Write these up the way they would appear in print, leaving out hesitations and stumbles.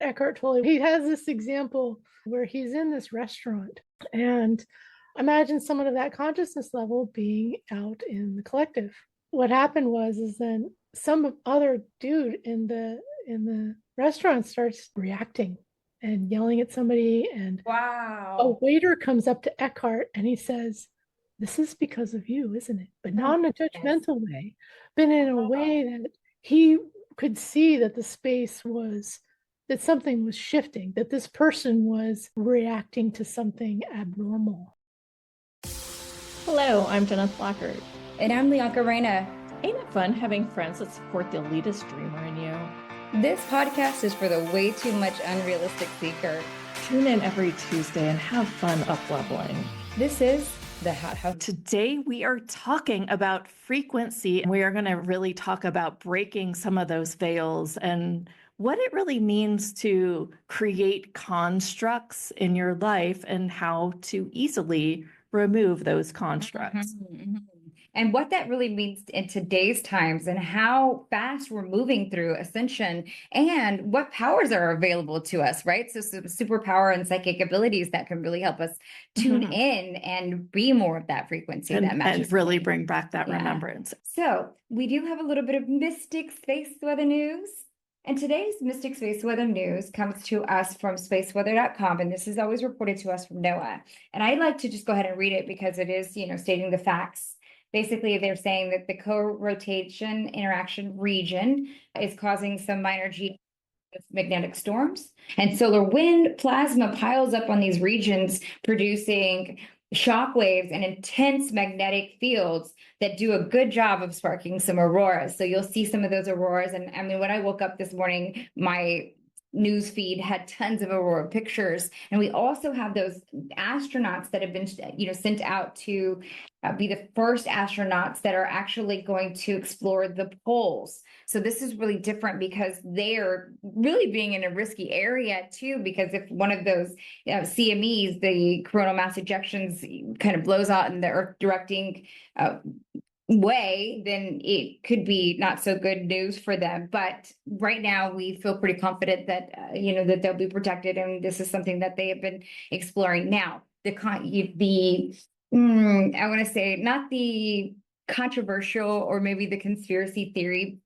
Eckhart Tolle, he has this example where he's in this restaurant, and imagine someone of that consciousness level being out in the collective. What happened was is then some other dude in the restaurant starts reacting and yelling at somebody, and a Wow. waiter comes up to Eckhart and he says, "This is because of you, isn't it?" But Oh, not in a yes. judgmental way, but in a way that he could see that the space was, that something was shifting, that this person was reacting to something abnormal. Hello, I'm Jenna Lockert. And I'm Leonka Reyna. Ain't it fun having friends that support the elitist dreamer in you? This podcast is for the way too much unrealistic seeker. Tune in every Tuesday and have fun up-leveling. This is the Hot House. Today we are talking about frequency. We are going to really talk about breaking some of those veils and what it really means to create constructs in your life and how to easily remove those constructs. And what that really means in today's times and how fast we're moving through ascension and what powers are available to us, right? So some superpower and psychic abilities that can really help us tune in and be more of that frequency that matches. And really bring back that remembrance. So we do have a little bit of Mystic Space Weather news. And today's Mystic Space Weather news comes to us from spaceweather.com, and this is always reported to us from NOAA. And I'd like to just go ahead and read it because it is, stating the facts. Basically, they're saying that the co-rotation interaction region is causing some minor magnetic storms, and solar wind plasma piles up on these regions, producing shock waves and intense magnetic fields that do a good job of sparking some auroras. So you'll see some of those auroras. And I mean, when I woke up this morning, my news feed had tons of aurora pictures, and we also have those astronauts that have been sent out to be the first astronauts that are actually going to explore the poles. So this is really different because they're really being in a risky area too, because if one of those CMEs, the coronal mass ejections, kind of blows out in the earth directing way, then it could be not so good news for them. But right now we feel pretty confident that that they'll be protected, and this is something that they have been exploring. Now I want to say not the controversial or maybe the conspiracy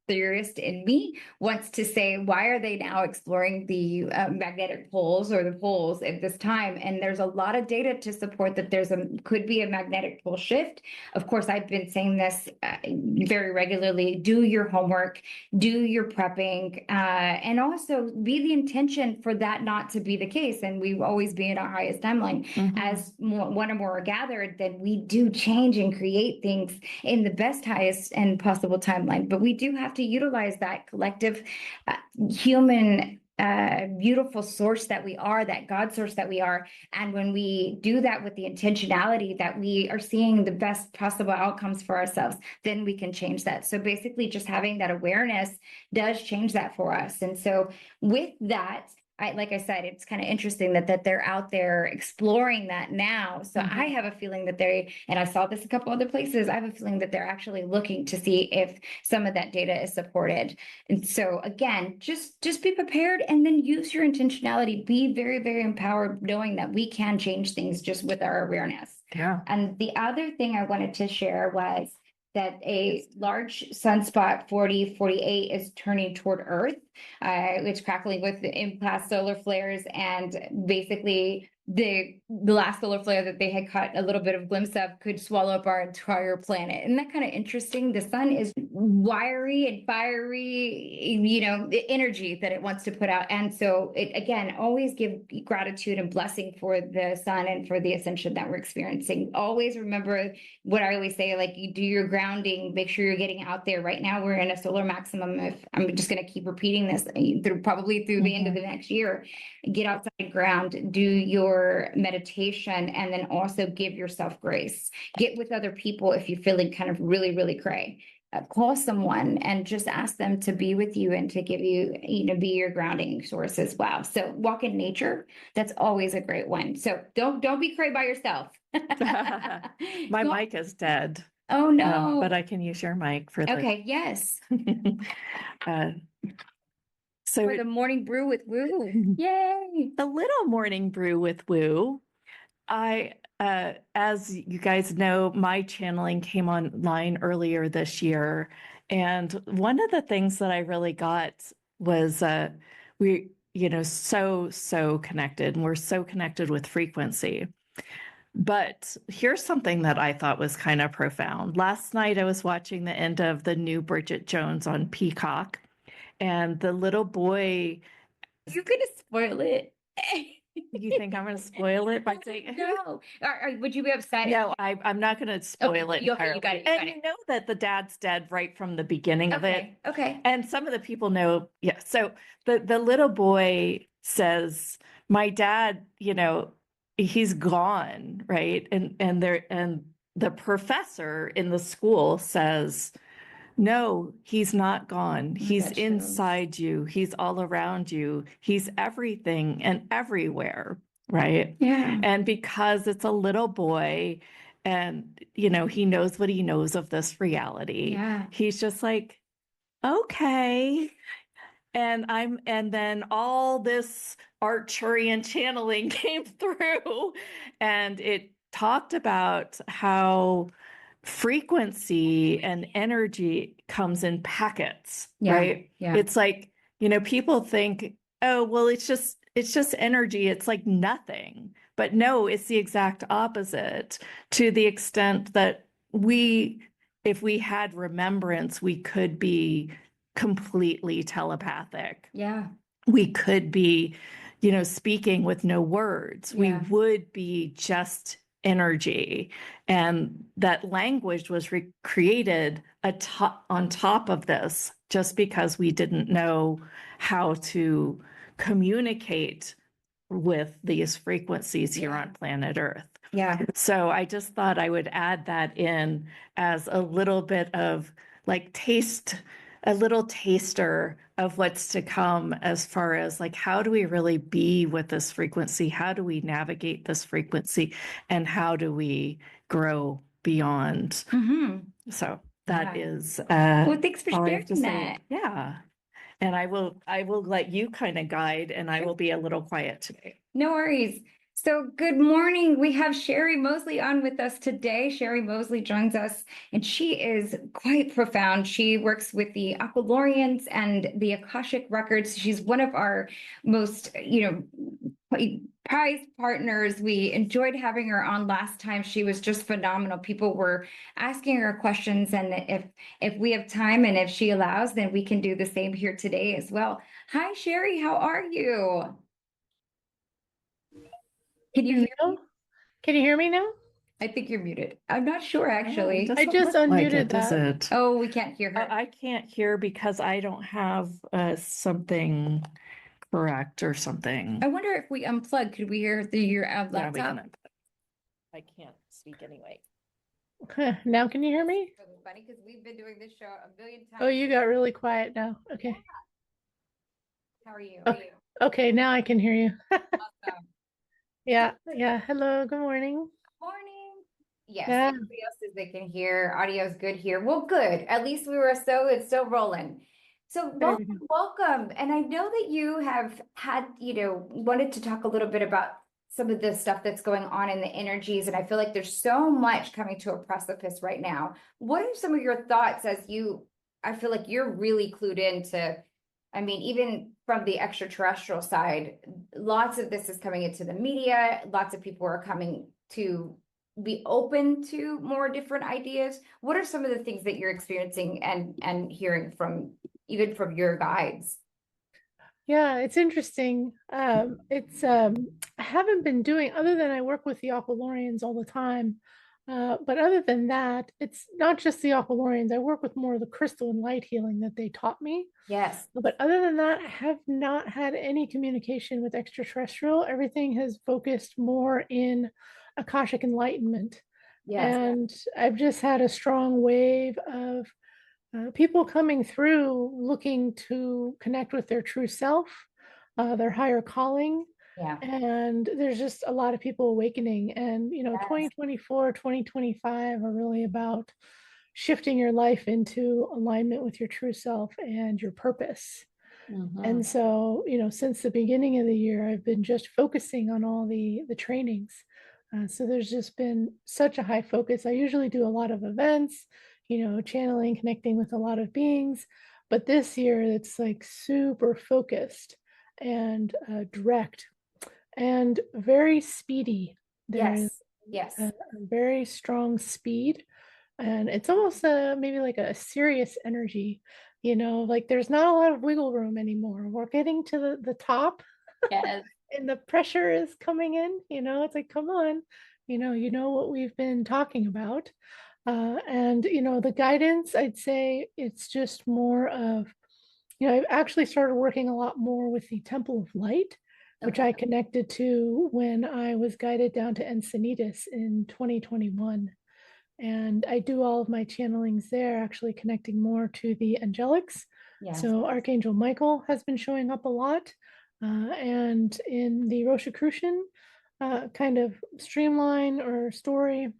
theorist in me wants to say, why are they now exploring the magnetic poles or the poles at this time? And there's a lot of data to support that could be a magnetic pole shift. Of course, I've been saying this very regularly. Do your homework, do your prepping, and also be the intention for that not to be the case. And we always be in our highest timeline. As one or more are gathered, then we do change and create things in the best, highest, and possible timeline. But we do have to utilize that collective human beautiful source that we are, that God source that we are. And when we do that with the intentionality that we are seeing the best possible outcomes for ourselves, then we can change that. So basically just having that awareness does change that for us. And so with that, like I said, it's kind of interesting that they're out there exploring that now. So I have a feeling that and I saw this a couple other places, I have a feeling that they're actually looking to see if some of that data is supported. And so again, just be prepared and then use your intentionality. Be very, very empowered, knowing that we can change things just with our awareness. Yeah. And the other thing I wanted to share was that a large sunspot 4048 is turning toward Earth. It's crackling with impasse solar flares, and basically the last solar flare that they had caught a little bit of glimpse of could swallow up our entire planet. Isn't that kind of interesting? The sun is wiry and fiery, the energy that it wants to put out. And so it, again, always give gratitude and blessing for the sun and for the ascension that we're experiencing. Always remember what I always say, like, you do your grounding, make sure you're getting out there. Right now we're in a solar maximum. If I'm just going to keep repeating this probably through the end of the next year, get outside, ground, do your meditation, and then also give yourself grace. Get with other people if you're feeling kind of really, really cray. Call someone and just ask them to be with you and to give you, be your grounding source as well. So walk in nature. That's always a great one. So don't be cray by yourself. My mic is dead. Oh no. But I can use your mic for okay, yes. So For the morning brew with Woo. Yay. a little morning brew with Woo. As you guys know, my channeling came online earlier this year. And one of the things that I really got was we, so connected, and we're so connected with frequency. But here's something that I thought was kind of profound. Last night, I was watching the end of the new Bridget Jones on Peacock, and the little boy. You're going to spoil it. You think I'm going to spoil it by saying? No. Would you be upset? No, I'm not going to spoil it Okay, entirely. you got it. And you know that the dad's dead right from the beginning of it. Okay. And some of the people know, yeah. So the little boy says, "My dad, he's gone," right? And the professor in the school says, "No, he's not gone. He's that inside you. He's all around you. He's everything and everywhere." Right. Yeah. And because it's a little boy and, he knows what he knows of this reality, Yeah. he's just like, okay. And then all this Arcturian channeling came through, and it talked about how frequency and energy comes in packets, right? Yeah. It's like, people think, oh, well, it's just energy. It's like nothing. But no, it's the exact opposite, to the extent that if we had remembrance, we could be completely telepathic. Yeah. We could be, speaking with no words. Yeah. We would be just energy. And that language was created on top of this, just because we didn't know how to communicate with these frequencies here on planet Earth. Yeah. So I just thought I would add that in as a little bit of like a little taster of what's to come, as far as like, how do we really be with this frequency? How do we navigate this frequency? And how do we grow beyond? Mm-hmm. So that is well, thanks for all I have to sharing say. that. Yeah. And I will let you kind of guide, and I will be a little quiet today. No worries. So good morning. We have Sherry Mosley on with us today. Sherry Mosley joins us, and she is quite profound. She works with the Aqualorians and the Akashic Records. She's one of our most, prized partners. We enjoyed having her on last time. She was just phenomenal. People were asking her questions, and if we have time and if she allows, then we can do the same here today as well. Hi, Sherry. How are you? Can you hear me? Can you hear me now? I think you're muted. I'm not sure, actually. Oh, I just unmuted does that. it? Oh, we can't hear her. I can't hear because I don't have something correct or something. I wonder if we unplug, could we hear through your Yeah, we laptop? can. I can't speak anyway. Now can you hear me? It's really funny because we've been doing this show a million times. Oh, you got really quiet now. Okay. How are you? Okay. Okay, now I can hear you. Awesome. Yeah. Hello, good morning. Morning. Yes, Yeah. everybody else says they can hear. Audio is good here. Well, good. At least it's still rolling. So There we welcome. And I know that you have had, wanted to talk a little bit about some of the stuff that's going on in the energies. And I feel like there's so much coming to a precipice right now. What are some of your thoughts I feel like you're really clued into, even from the extraterrestrial side, lots of this is coming into the media. Lots of people are coming to be open to more different ideas. What are some of the things that you're experiencing and hearing from your guides? Yeah, it's interesting. I haven't been doing, other than I work with the Aqualorians all the time. But other than that, it's not just the Aqualorians. I work with more of the crystalline light healing that they taught me. Yes. But other than that, I have not had any communication with extraterrestrial. Everything has focused more in Akashic Enlightenment. Yes. And I've just had a strong wave of people coming through looking to connect with their true self, their higher calling. Yeah. And there's just a lot of people awakening. And, Yes. 2024, 2025 are really about shifting your life into alignment with your true self and your purpose. And Mhm. so, since the beginning of the year, I've been just focusing on all the trainings. So there's just been such a high focus. I usually do a lot of events, channeling, connecting with a lot of beings. But this year, it's like super focused and direct and very speedy. There is Yes. Yes. a very strong speed, and it's almost maybe like a serious energy. Like there's not a lot of wiggle room anymore. We're getting to the top, Yes. and the pressure is coming in. It's like, come on, you know what we've been talking about. And the guidance, I'd say it's just more of, I've actually started working a lot more with the Temple of Light, which Okay. I connected to when I was guided down to Encinitas in 2021. And I do all of my channelings there, actually connecting more to the angelics. Yes. So Archangel Michael has been showing up a lot. And in the Rosicrucian kind of streamline or story,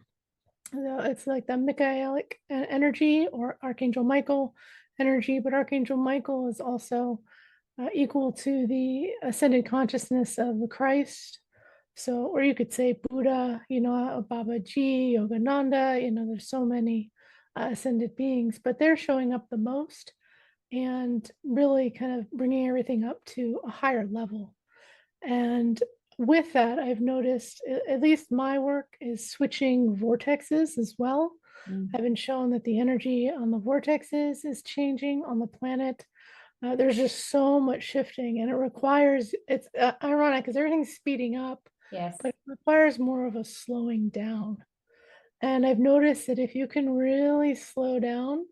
it's like the Michaelic energy or Archangel Michael energy, but Archangel Michael is also equal to the ascended consciousness of the Christ. So, or you could say Buddha, Babaji, Yogananda, there's so many ascended beings, but they're showing up the most and really kind of bringing everything up to a higher level. And with that, I've noticed, at least my work is switching vortexes as well. I've been shown that the energy on the vortexes is changing on the planet. There's just so much shifting, and it's ironic because everything's speeding up, Yes. but it requires more of a slowing down. And I've noticed that if you can really slow down,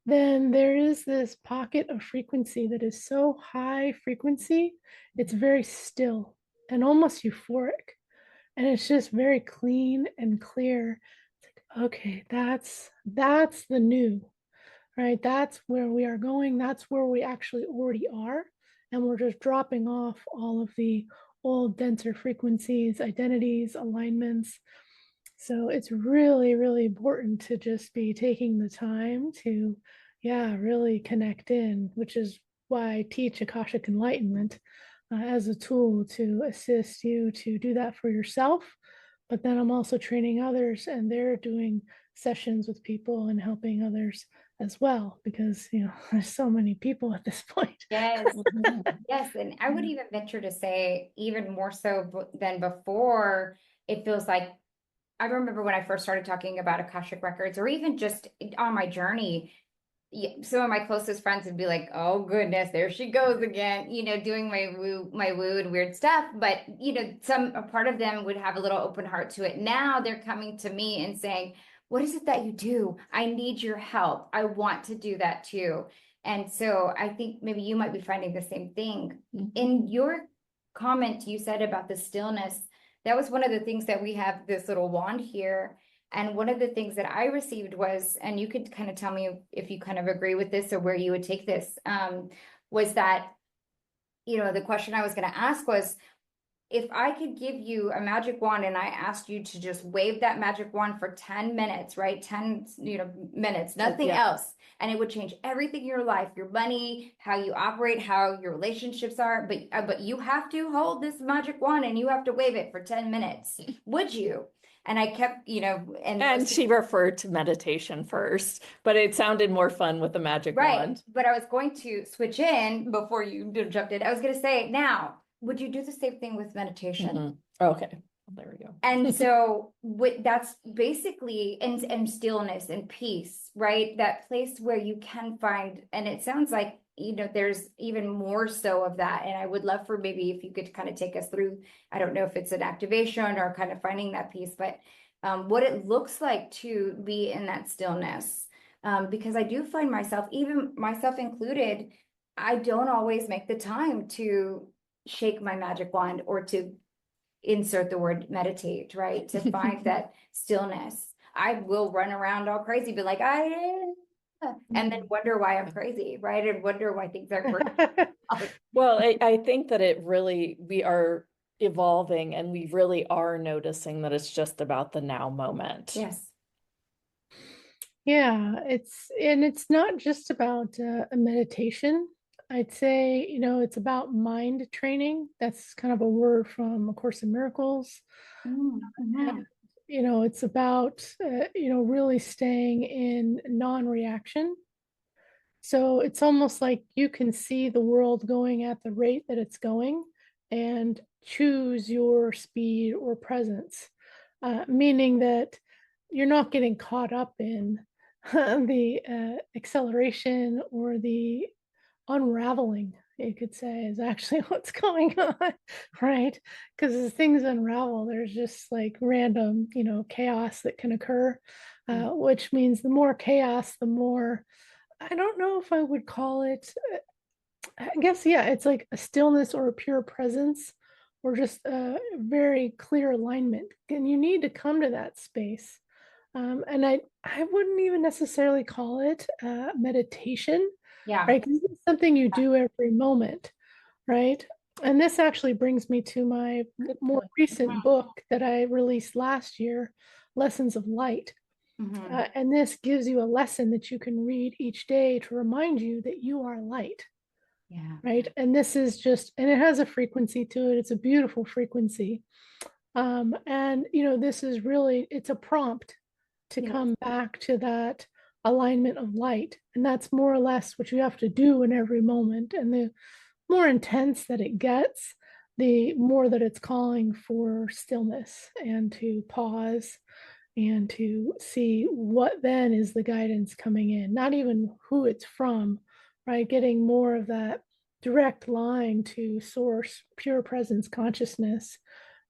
then there is this pocket of frequency that is so high frequency, it's very still and almost euphoric. And it's just very clean and clear. It's like, okay, that's the new, right? That's where we are going. That's where we actually already are. And we're just dropping off all of the old denser frequencies, identities, alignments. So it's really, really important to just be taking the time to, yeah, really connect in, which is why I teach Akashic Enlightenment as a tool to assist you to do that for yourself. But then I'm also training others, and they're doing sessions with people and helping others as well, because, there's so many people at this point. Yes. Mhm. Yes. And I would even venture to say, even more so than before, it feels like I remember when I first started talking about Akashic Records, or even just on my journey, some of my closest friends would be like, "Oh goodness, there she goes again," doing my woo and weird stuff. But a part of them would have a little open heart to it. Now they're coming to me and saying, "What is it that you do? I need your help. I want to do that too." And so I think maybe you might be finding the same thing. In your comment you said about the stillness, that was one of the things that we have this little wand here. And one of the things that I received was, and you could kind of tell me if you kind of agree with this or where you would take this, was that, the question I was going to ask was, if I could give you a magic wand and I asked you to just wave that magic wand for 10 minutes, right? 10, minutes, nothing else. And it would change everything in your life, your money, how you operate, how your relationships are. But you have to hold this magic wand and you have to wave it for 10 minutes. Would you? And I kept, And she referred to meditation first, but it sounded more fun with the magic right. wand. But I was going to switch in before you jumped in. I was going to say, now, would you do the same thing with meditation? Okay, there we go. And so that's basically and stillness and peace, right? That place where you can find, and it sounds like, there's even more so of that. And I would love for maybe if you could kind of take us through, I don't know if it's an activation or kind of finding that peace, but what it looks like to be in that stillness. Because I do find myself, even myself included, I don't always make the time to shake my magic wand or to insert the word meditate, right? To find that stillness. I will run around all crazy, be like, and then wonder why I'm crazy, right? And wonder why things are crazy. Well, I think that we are evolving and we really are noticing that it's just about the now moment. Yes. Yeah, it's not just about a meditation. I'd say, it's about mind training. That's kind of a word from A Course in Miracles. Mhm. And, it's about, really staying in non-reaction. So it's almost like you can see the world going at the rate that it's going and choose your speed or presence, meaning that you're not getting caught up in the acceleration or the unraveling, you could say, is actually what's going on, right? Because as things unravel, there's just like random, chaos that can occur, which means the more chaos, the more, I don't know if I would call it, I guess, yeah, it's like a stillness or a pure presence or just a very clear alignment. And you need to come to that space. And I wouldn't even necessarily call it meditation, Yeah. right? 'Cause it's something you do every moment, right? And this actually brings me to my Good more point. recent book that I released last year, Lessons of Light. Mhm. And this gives you a lesson that you can read each day to remind you that you are light, Yeah. right? And this is just, and it has a frequency to it. It's a beautiful frequency. And, this is really, it's a prompt to Yes. come back to that alignment of light. And that's more or less what you have to do in every moment. And the more intense that it gets, the more that it's calling for stillness and to pause and to see what then is the guidance coming in, not even who it's from, right? Getting more of that direct line to source, pure presence consciousness,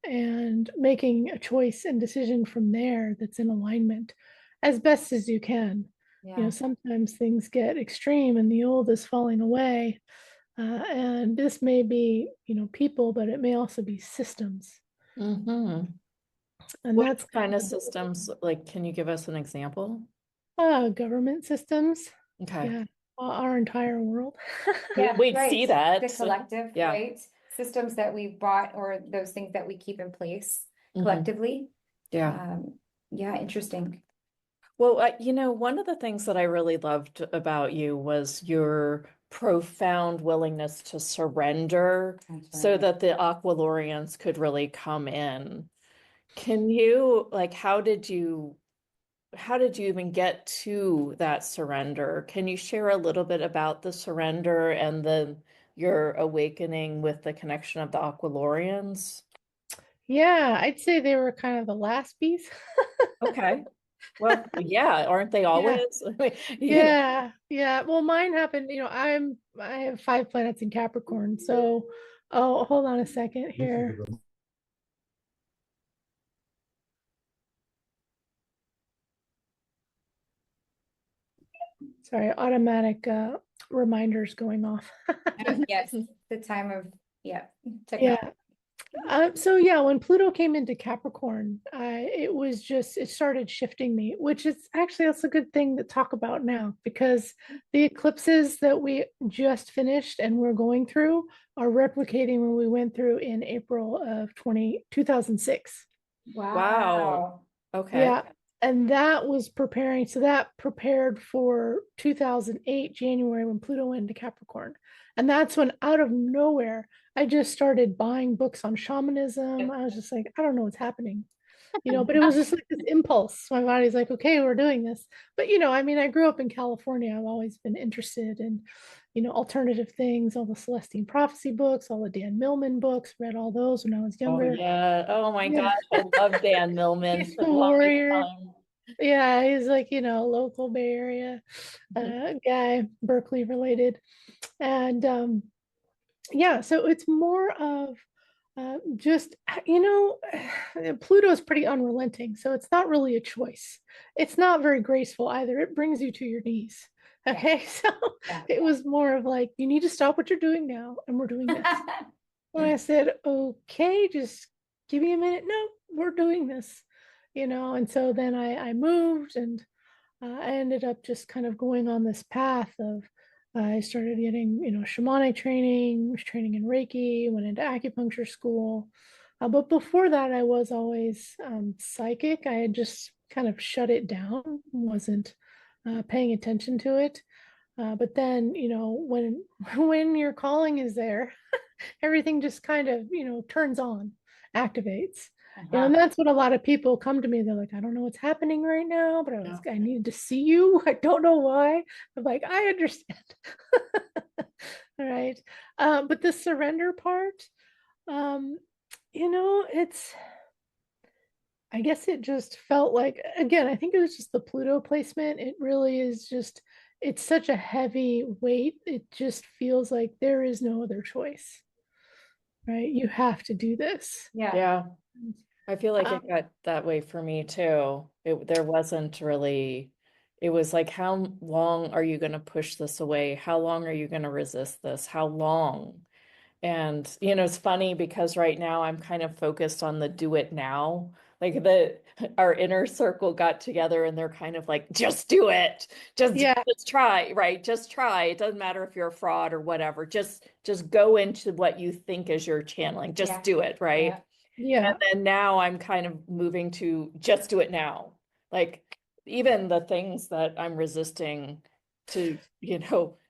and making a choice and decision from there that's in alignment as best as you can. Yeah. Sometimes things get extreme and the old is falling away. And this may be, people, but it may also be systems. Mm-hmm. And What that's kind of systems, like, can you give us an example? government systems. Okay. Yeah, our entire world. Yeah, We'd right. see that. The collective, Yeah. right? Systems that we've bought or those things that we keep in place Mhm. collectively. Yeah. Yeah, interesting. Well, one of the things that I really loved about you was your profound willingness to surrender so that the Aqualorians could really come in. Can you, like, how did you even get to that surrender? Can you share a little bit about the surrender and your awakening with the connection of the Aqualorians? Yeah, I'd say they were kind of the last piece. Okay. Well, yeah, aren't they Yeah. always? Yeah. Well, mine happened, I have 5 planets in Capricorn. So, oh, hold on a second here. Sorry, automatic reminders going off. Yes, the time of, yeah, technology. Yeah. So yeah, when Pluto came into Capricorn, it started shifting me, which is actually, that's a good thing to talk about now, because the eclipses that we just finished and we're going through are replicating when we went through in April of 2006. Wow. Okay. Yeah. And that was preparing, so that prepared for 2008, January, when Pluto went into Capricorn. And that's when, out of nowhere, I just started buying books on shamanism. I was just like, I don't know what's happening, but it was just like this impulse. My body's like, okay, we're doing this. But, I mean, I grew up in California. I've always been interested in, alternative things, all the Celestine Prophecy books, all the Dan Millman books, read all those when I was Oh younger. yeah. Oh my Yeah. gosh, I love Dan Millman. He's For the the longest warrior. time. Yeah, he's like, local Bay Area Mhm. guy, Berkeley related. And yeah, so it's more of just, Pluto is pretty unrelenting. So it's not really a choice. It's not very graceful either. It brings you to your knees. Okay. So Yeah. it was more of like, you need to stop what you're doing now. And we're doing this. And I said, okay, just give me a minute. No, we're doing this, And so then I moved, and I ended up just kind of going on this path of, I started getting, shamanic training, was training in Reiki, went into acupuncture school. But before that, I was always psychic. I had just kind of shut it down, wasn't paying attention to it. But then, when your calling is there, everything just kind of, turns on, activates. And that's what a lot of people come to me. They're like, I don't know what's happening right now, but I needed to see you. I don't know why. I'm like, I understand. All right. But the surrender part, it's, I guess it just felt like, again, I think it was just the Pluto placement. It really is just, it's such a heavy weight. It just feels like there is no other choice, right? You have to do this. Yeah. I feel like it got that way for me too. There wasn't really, it was like, how long are you going to push this away? How long are you going to resist this? How long? And, it's funny because right now I'm kind of focused on the do it now. Like our inner circle got together and they're kind of like, just do it. Just try, right? Just try. It doesn't matter if you're a fraud or whatever. Just go into what you think is your channeling. Just do it, right? Yeah. And then now I'm kind of moving to just do it now. Like even the things that I'm resisting to,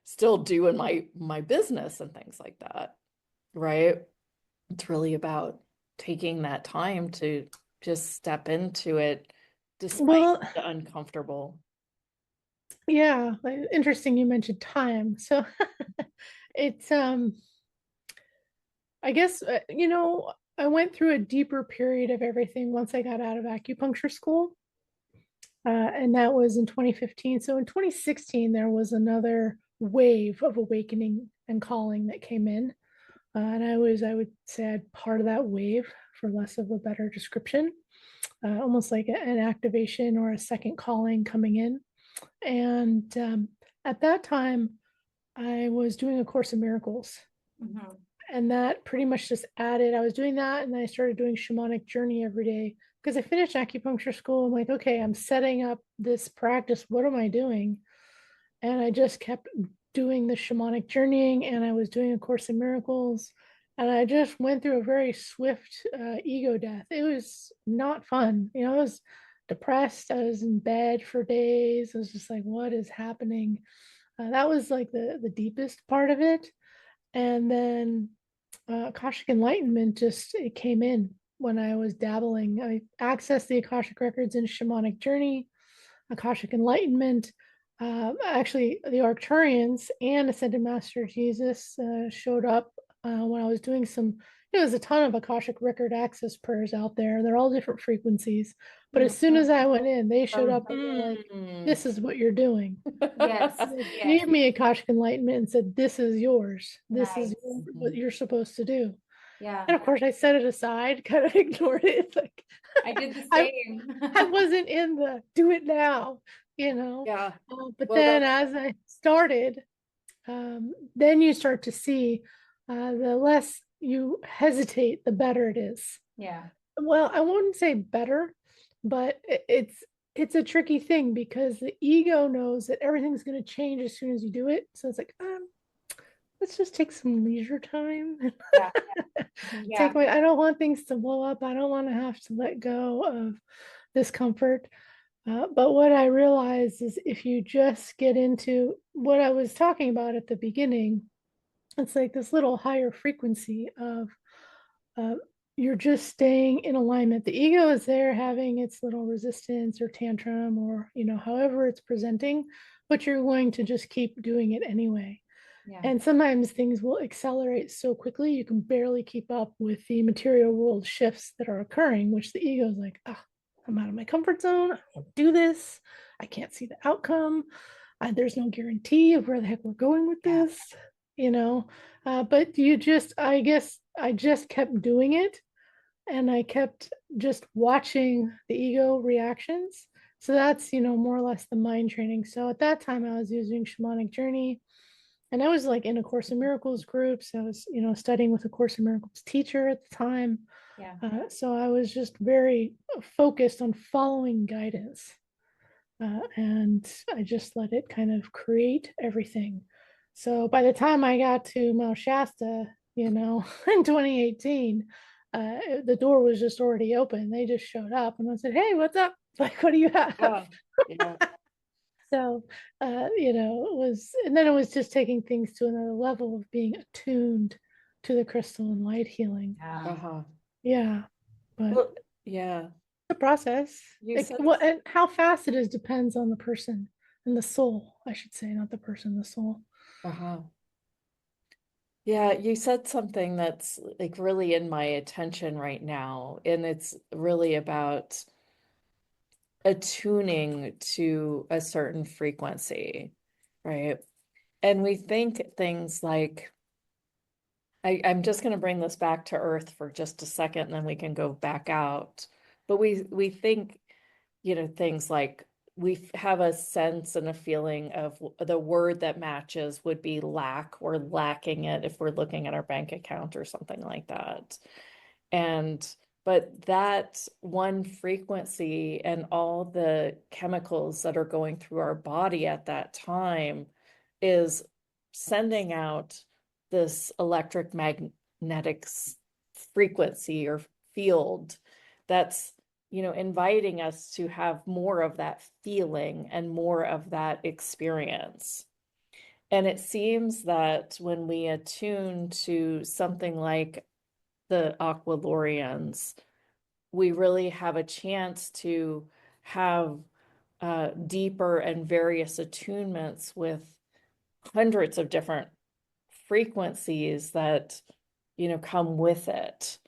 still do in my business and things like that. Right? It's really about taking that time to just step into it despite the uncomfortable. Yeah, interesting you mentioned time. So it's I guess I went through a deeper period of everything once I got out of acupuncture school. And that was in 2015. So in 2016 there was another wave of awakening and calling that came in. And I would say, I'd part of that wave, for less of a better description, almost like an activation or a second calling coming in. And at that time, I was doing A Course in Miracles. And that pretty much just added, I was doing that. And then I started doing shamanic journey every day because I finished acupuncture school. I'm like, okay, I'm setting up this practice. What am I doing? And I just kept doing the shamanic journeying, and I was doing A Course in Miracles, and I just went through a very swift ego death. It was not fun. I was depressed. I was in bed for days. I was just like, what is happening? That was like the deepest part of it. And then Akashic Enlightenment it came in when I was dabbling. I accessed the Akashic Records in shamanic journey, Akashic Enlightenment. Actually, the Arcturians and Ascended Master Jesus showed up when I was doing some. There's a ton of Akashic Record access prayers out there. They're all different frequencies. But as soon as I went in, they showed up and were like, this is what you're doing. Yes. They gave me Akashic Enlightenment and said, this is yours. This is what you're supposed to do. Yeah. And of course, I set it aside, kind of ignored it. Like I did the same. I wasn't in the do it now, Yeah. But then as I started, then you start to see the less you hesitate, the better it is. Yeah. Well, I wouldn't say better, but it's a tricky thing because the ego knows that everything's going to change as soon as you do it. So it's like, let's just take some leisure time. Yeah. I don't want things to blow up. I don't want to have to let go of discomfort. But what I realized is if you just get into what I was talking about at the beginning, it's like this little higher frequency of you're just staying in alignment. The ego is there having its little resistance or tantrum or, however it's presenting, but you're going to just keep doing it anyway. Yeah. And sometimes things will accelerate so quickly you can barely keep up with the material world shifts that are occurring, which the ego is like, I'm out of my comfort zone. I don't do this. I can't see the outcome. There's no guarantee of where the heck we're going with this, but I guess I just kept doing it, and I kept just watching the ego reactions. So that's, more or less the mind training. So at that time I was using shamanic journey, and I was like in A Course in Miracles groups. I was, studying with A Course in Miracles teacher at the time. Yeah. So I was just very focused on following guidance. And I just let it kind of create everything. So by the time I got to Mount Shasta, in 2018, the door was just already open. They just showed up and I said, hey, what's up? Like, what do you have? Yeah. So, it was just taking things to another level of being attuned to the crystalline light healing. Yeah. Uh-huh. Yeah, but Well, yeah. the process. You said And how fast it is depends on the person and the soul, I should say, not the person, the soul. uh-huh. Yeah, you said something that's like really in my attention right now, and it's really about attuning to a certain frequency, right? And we think things like, I'm just going to bring this back to Earth for just a second, and then we can go back out. But we think, things like have a sense and a feeling of the word that matches would be lack or lacking it if we're looking at our bank account or something like that. But that one frequency and all the chemicals that are going through our body at that time is sending out this electromagnetic frequency or field that's, inviting us to have more of that feeling and more of that experience. And it seems that when we attune to something like the Aqualorians, we really have a chance to have deeper and various attunements with hundreds of different frequencies that, come with it.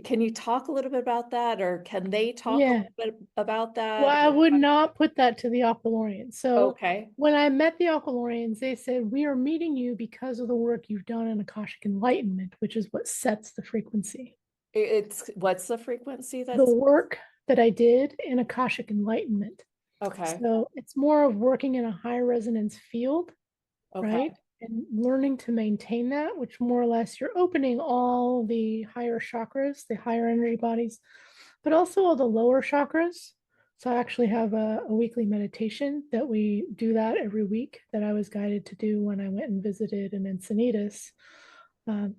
Can you talk a little bit about that, or can they talk a Yeah. little bit about Well, that? I would not put that to the Aqualorians. So Okay. when I met the Aqualorians, they said, we are meeting you because of the work you've done in Akashic Enlightenment, which is what sets the frequency. It's what's the frequency The that's work that I did in Akashic Enlightenment. okay. So it's more of working in a high resonance field, Okay. right? And learning to maintain that, which more or less you're opening all the higher chakras, the higher energy bodies, but also all the lower chakras. So I actually have a weekly meditation that we do that every week that I was guided to do when I went and visited in Encinitas.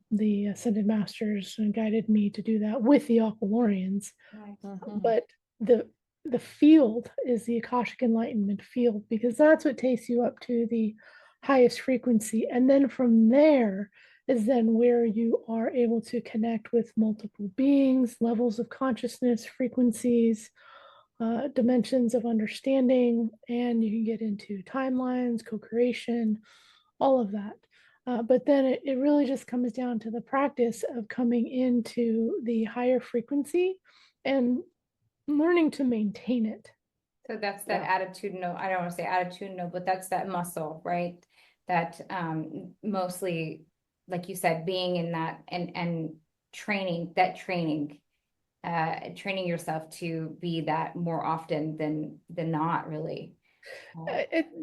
The Ascended Masters guided me to do that with the Aqualorians. Mhm. But the field is the Akashic Enlightenment field, because that's what takes you up to the highest frequency. And then from there is then where you are able to connect with multiple beings, levels of consciousness, frequencies, dimensions of understanding, and you can get into timelines, co-creation, all of that. But then it really just comes down to the practice of coming into the higher frequency and learning to maintain it. So that's that Yeah. attitudinal, I don't want to say attitudinal, but that's that muscle, right? That mostly, like you said, being in that and training, training yourself to be that more often than not, really.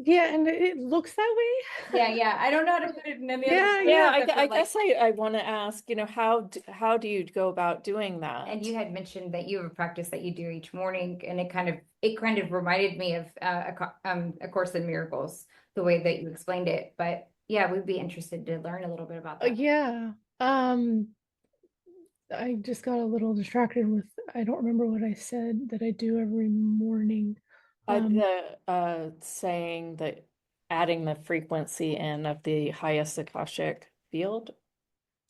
Yeah, and it looks that way. Yeah. I don't know how to put it in any other Yeah, way. Yeah, except for, I like, guess I want to ask, how do you go about doing that? and you had mentioned that you have a practice that you do each morning, and it kind of reminded me of A Course in Miracles, the way that you explained it. But yeah, we'd be interested to learn a little bit about that. Yeah. I just got a little distracted with, I don't remember what I said that I do every morning. The saying that adding the frequency in of the highest Akashic field.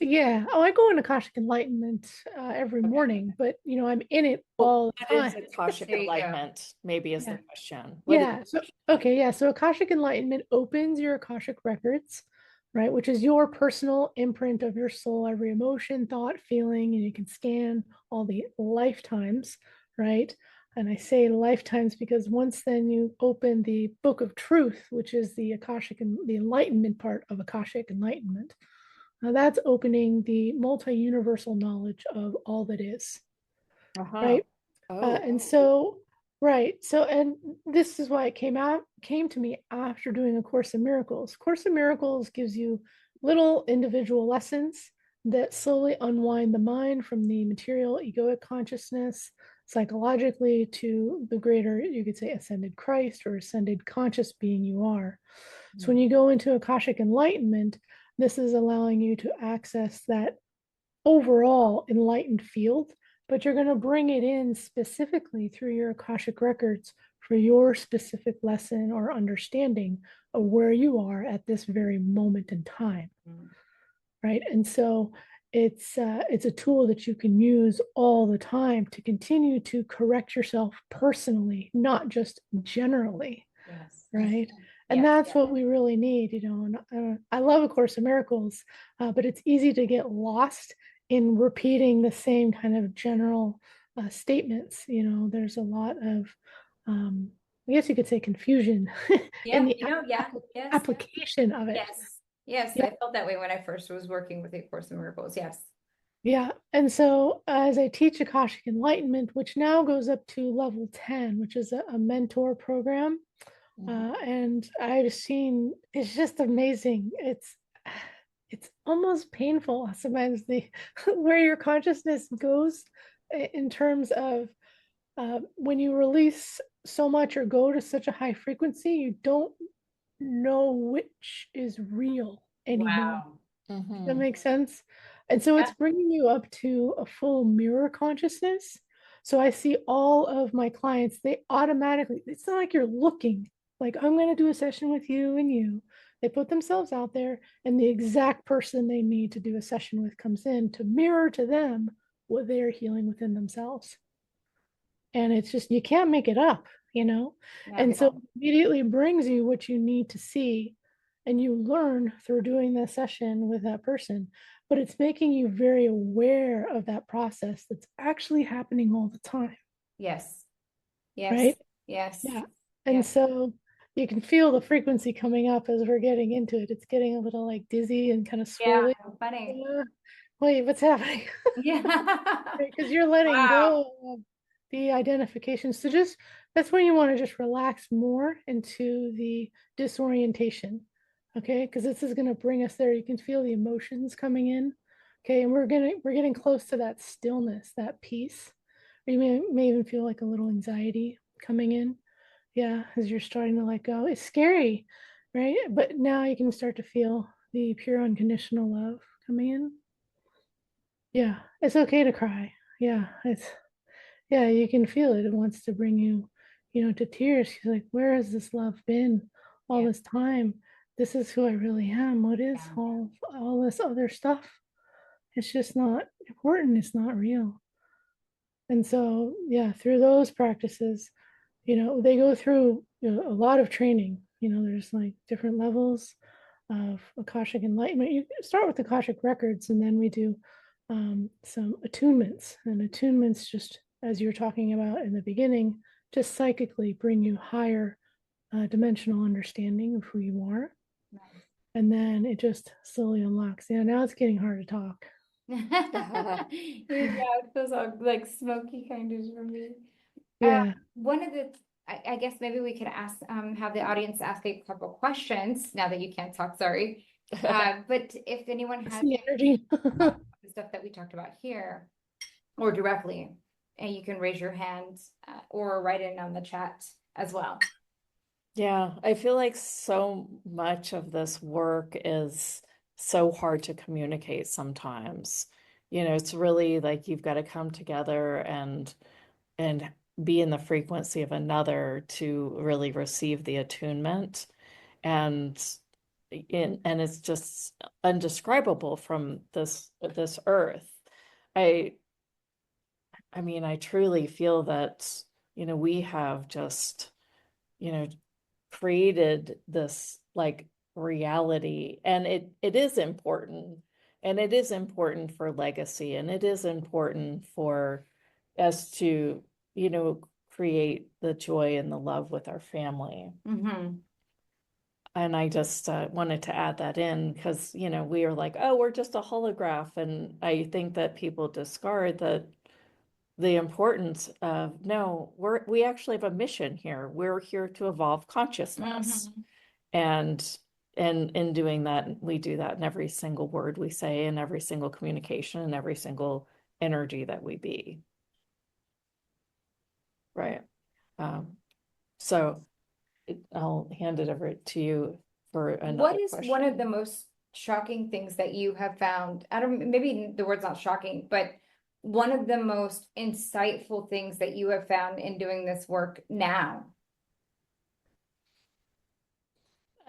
Yeah. Oh, I go in Akashic Enlightenment every Okay. morning, but I'm in it Well, all the what is time. Akashic There you go. Enlightenment? Maybe is the Yeah. question. What is Yeah. So, okay. Yeah. So Akashic Enlightenment opens your Akashic records, right? Which is your personal imprint of your soul, every emotion, thought, feeling, and you can scan all the lifetimes, right? And I say lifetimes because once then you open the book of truth, which is the Akashic and the enlightenment part of Akashic Enlightenment. Now that's opening the multi-universal knowledge of all that is, Uh-huh. right? Oh, And so, right. So, and this is why it came to me after doing A Course in Miracles. Course in Miracles gives you little individual lessons that slowly unwind the mind from the material egoic consciousness psychologically to the greater, you could say, ascended Christ or ascended conscious being you are. So when you go into Akashic Enlightenment, this is allowing you to access that overall enlightened field, but you're going to bring it in specifically through your Akashic records for your specific lesson or understanding of where you are at this very moment in time. Right. And so it's a tool that you can use all the time to continue to correct yourself personally, not just generally. Yes. Right. And that's what we really need, and I love A Course in Miracles, but it's easy to get lost in repeating the same kind of general statements. There's a lot of, I guess you could say, confusion in the Yes. application of it. Yes. Yeah. I felt that way when I first was working with A Course in Miracles. Yes. Yeah. And so as I teach Akashic Enlightenment, which now goes up to level 10, which is a mentor program, and I've seen, it's just amazing. It's almost painful sometimes, where your consciousness goes in terms of when you release so much or go to such a high frequency, you don't know which is real anymore. Does that make sense? And so it's bringing you up to a full mirror consciousness. So I see all of my clients, they automatically, it's not like you're looking, like, I'm going to do a session with you and you. They put themselves out there, and the exact person they need to do a session with comes in to mirror to them what they're healing within themselves. And it's just, you can't make it up, and so it immediately brings you what you need to see, and you learn through doing the session with that person. But it's making you very aware of that process that's actually happening all the time. Yes. Right? Yes. Yeah. And so you can feel the frequency coming up as we're getting into it. It's getting a little like dizzy and kind of swirly. Funny. Wait, what's happening? Because you're letting go of the identification. So that's when you want to just relax more into the disorientation. Okay, because this is going to bring us there. You can feel the emotions coming in. Okay, and we're getting close to that stillness, that peace. Or you may even feel like a little anxiety coming in. Yeah, as you're starting to let go. It's scary, right? But now you can start to feel the pure unconditional love coming in. Yeah, it's okay to cry. Yeah, you can feel it. It wants to bring you, to tears. She's like, where has this love been all this time? This is who I really am. What is all this other stuff? It's just not important. It's not real. And so, through those practices, they go through a lot of training. There's like different levels of Akashic Enlightenment. You start with Akashic Records, and then we do some attunements. And attunements, just as you were talking about in the beginning, just psychically bring you higher dimensional understanding of who you are. And then it just slowly unlocks. Yeah, now it's getting hard to talk. It feels all like smoky kind of for me. Yeah. One of the, I guess maybe we could ask, have the audience ask a couple questions now that you can't talk, sorry. But if anyone has the energy. the stuff that we talked about here or directly, and you can raise your hand or write it on the chat as well. Yeah, I feel like so much of this work is so hard to communicate sometimes. It's really like you've got to come together and be in the frequency of another to really receive the attunement. And it's just undescribable from this earth. I mean, I truly feel that, we have just, created this like reality, and it is important, and it is important for legacy, and it is important for us to, create the joy and the love with our family. And I just wanted to add that in because, we are like, oh, we're just a holograph. And I think that people discard the importance of, no, we actually have a mission here. We're here to evolve consciousness. And in doing that, we do that in every single word we say, in every single communication, and every single energy that we be. Right. So I'll hand it over to you for another What is question. one of the most shocking things that you have found? Maybe the word's not shocking, but one of the most insightful things that you have found in doing this work now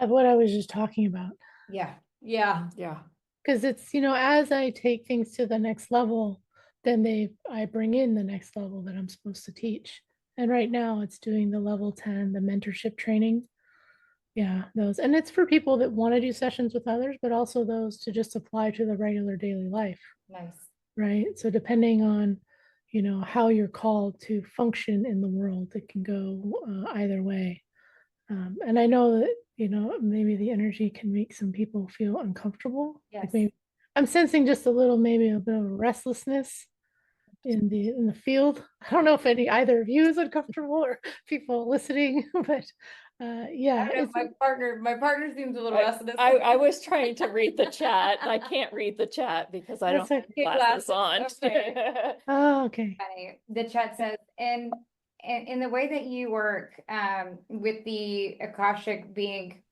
Of what I was just talking about. Yeah. Yeah. Because it's, as I take things to the next level, then I bring in the next level that I'm supposed to teach. And right now it's doing the level 10, the mentorship training. Yeah, those. And it's for people that want to do sessions with others, but also those to just apply to the regular daily life. Nice. Right. So depending on, how you're called to function in the world, it can go either way. And I know that, maybe the energy can make some people feel uncomfortable. Yes. Like maybe I'm sensing just maybe a bit of restlessness in the field. I don't know if either of you is uncomfortable or people listening, but yeah, I don't know, my partner seems a little restless. I was trying to read the chat. I can't read the chat because I don't That's have glasses on. Okay. oh, okay. Funny. The chat says, and in the way that you work with the Akashic being,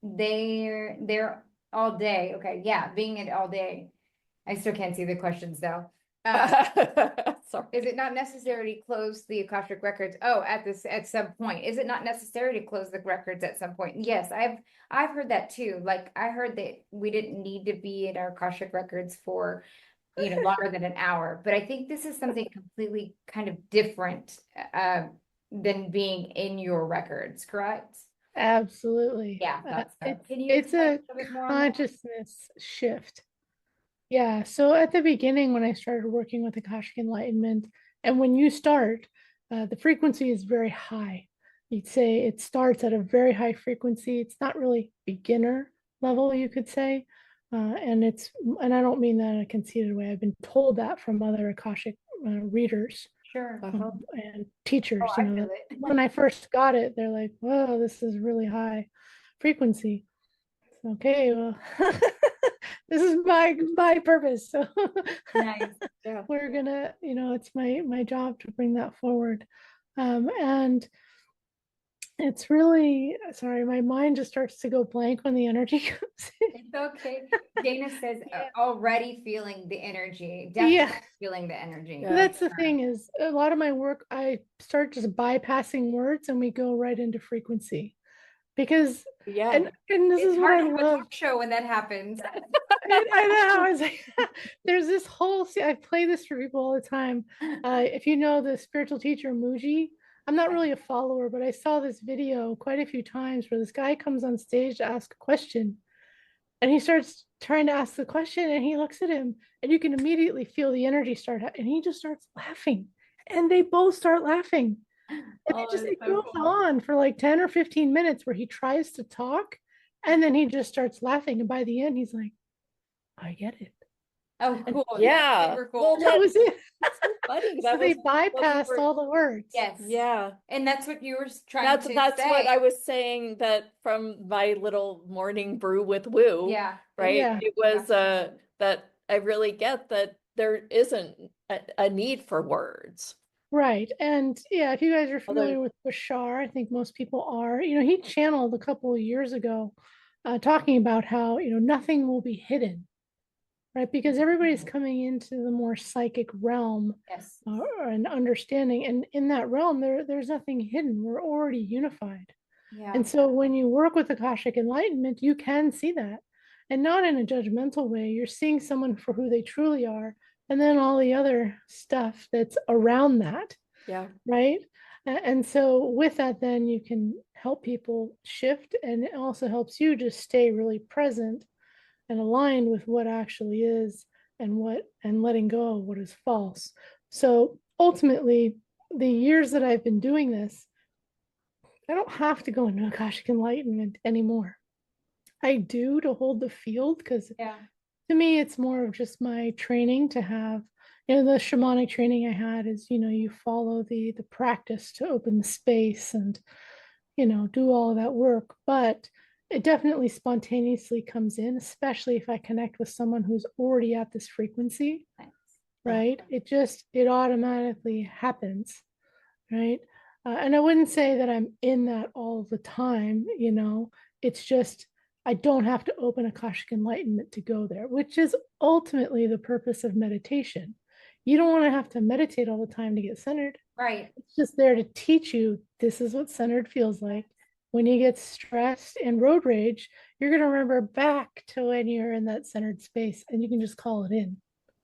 they're all day. Okay, yeah, being it all day. I still can't see the questions though. Sorry. Is it not necessary to close the Akashic records? Oh, at some point. Is it not necessary to close the records at some point? Yes, I've heard that too. Like I heard that we didn't need to be in our Akashic records for longer than an hour. But I think this is something completely kind of different than being in your records, correct? Absolutely. Yeah, that's it's a consciousness shift. Yeah. So at the beginning, when I started working with Akashic Enlightenment, and when you start, the frequency is very high. You'd say it starts at a very high frequency. It's not really beginner level, you could say. And I don't mean that in a conceited way. I've been told that from other Akashic readers. Sure. And teachers, I feel it. when I first got it, they're like, whoa, this is really high frequency. Okay, well, this is my purpose. So Nice. Yeah. we're gonna, it's my job to bring that forward. And it's really, sorry, my mind just starts to go blank when the energy comes in. It's okay. Dana says already feeling the energy. Yeah. Definitely feeling the energy. Yeah. That's the thing is a lot of my work, I start just bypassing words and we go right into frequency. Because and this It's is what I hard to have a love. talk show when that happens. I know. I was like, there's this whole. I play this for people all the time. If you know the spiritual teacher Muji, I'm not really a follower, but I saw this video quite a few times where this guy comes on stage to ask a question, and he starts trying to ask the question, and he looks at him, and you can immediately feel the energy start, and he just starts laughing, and they both start laughing. And it goes on for like 10 or 15 minutes where he tries to talk and then he just starts laughing. And by the end, he's like, I get it. Oh, cool. Yeah. Super cool. That was it. Funny. So they bypassed all the words. Yes. Yeah. And that's what you were trying to say. That's what I was saying, that from my little morning brew with Woo. Yeah. Right. Yeah. It was that I really get that there isn't a need for words. Right. And yeah, if you guys are familiar with Bashar, I think most people are, he channeled a couple of years ago talking about how, nothing will be hidden, right? Because everybody's coming into the more psychic realm or an understanding. And in that realm, there's nothing hidden. We're already unified. Yeah. And so when you work with Akashic Enlightenment, you can see that. And not in a judgmental way. You're seeing someone for who they truly are. And then all the other stuff that's around that. Yeah. Right. And so with that, then you can help people shift, and it also helps you just stay really present and aligned with what actually is and letting go of what is false. So ultimately, the years that I've been doing this, I don't have to go into Akashic Enlightenment anymore. I do to hold the field because to me, it's more of just my training to have, the shamanic training I had is, you follow the practice to open the space and, do all of that work. But it definitely spontaneously comes in, especially if I connect with someone who's already at this frequency, right? It automatically happens, right? And I wouldn't say that I'm in that all the time, it's just, I don't have to open Akashic Enlightenment to go there, which is ultimately the purpose of meditation. You don't want to have to meditate all the time to get centered. Right. It's just there to teach you this is what centered feels like. when you get stressed and road rage, you're going to remember back to when you're in that centered space, and you can just call it in.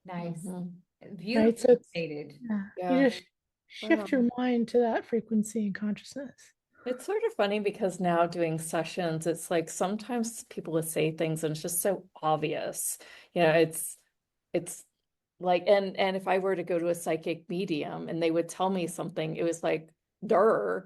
Nice. Mhm. Right. Beautifully So it's, stated. you Yeah. just shift your Wow. mind to that frequency and consciousness. It's sort of funny because now doing sessions, it's like sometimes people would say things and it's just so obvious. You know, it's like, and if I were to go to a psychic medium and they would tell me something, it was like, duh.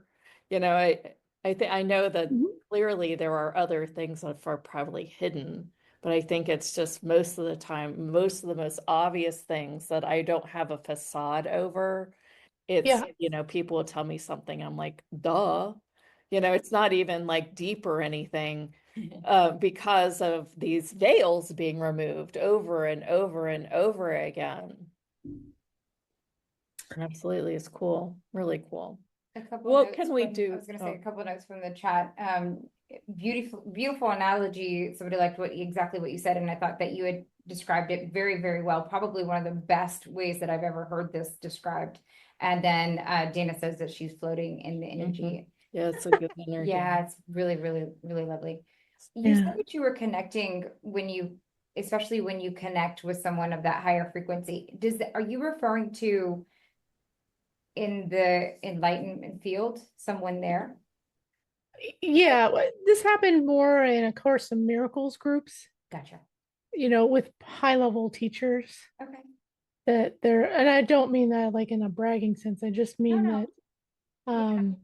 You know, I think I know that Mhm. clearly there are other things that are probably hidden, but I think it's just most of the time, most of the most obvious things that I don't have a facade over. It's, Yeah. you know, people will tell me something, I'm like, duh. You know, it's not even like deep or anything, because of these veils being removed over and over and over again. Absolutely, it's cool, really cool. A couple What notes can we from, do? I was going to say Oh, a couple notes from the chat. Beautiful analogy. Somebody liked exactly what you said, and I thought that you had described it very, very well. Probably one of the best ways that I've ever heard this described. And then Dana says that she's floating in the energy. yeah, it's a good energy. Yeah, it's really, really, really lovely. You Yeah. said that you were connecting when you, especially when you connect with someone of that higher frequency. Are you referring to in the enlightenment field, someone there? Yeah. This happened more in A Course in Miracles groups, Gotcha. with high level teachers Okay. that they're, and I don't mean that like in a bragging sense. I just No, mean no. that,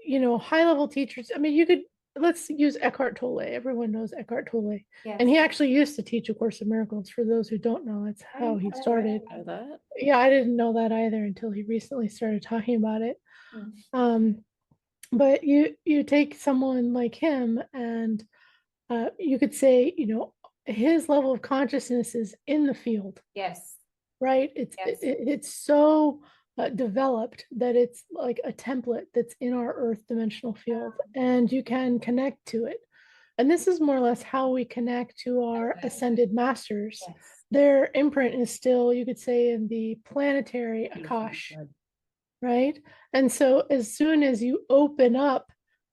Yeah. high level teachers. I mean, you could, let's use Eckhart Tolle. Everyone knows Eckhart Tolle. Yes. And he actually used to teach A Course in Miracles. For those who don't know, that's I how didn't he know that. started. Know that. Yeah, I didn't know that either until he recently started talking about it. Mm. But you take someone like him, and you could say, his level of consciousness is in the field, Yes. right? Yes. It's so developed that it's like a template that's in our earth dimensional field, and you can connect to it. And this is more or less how we connect to our ascended masters. Yes. Their imprint is still, you could say, in the planetary Akash, right? And so as soon as you open up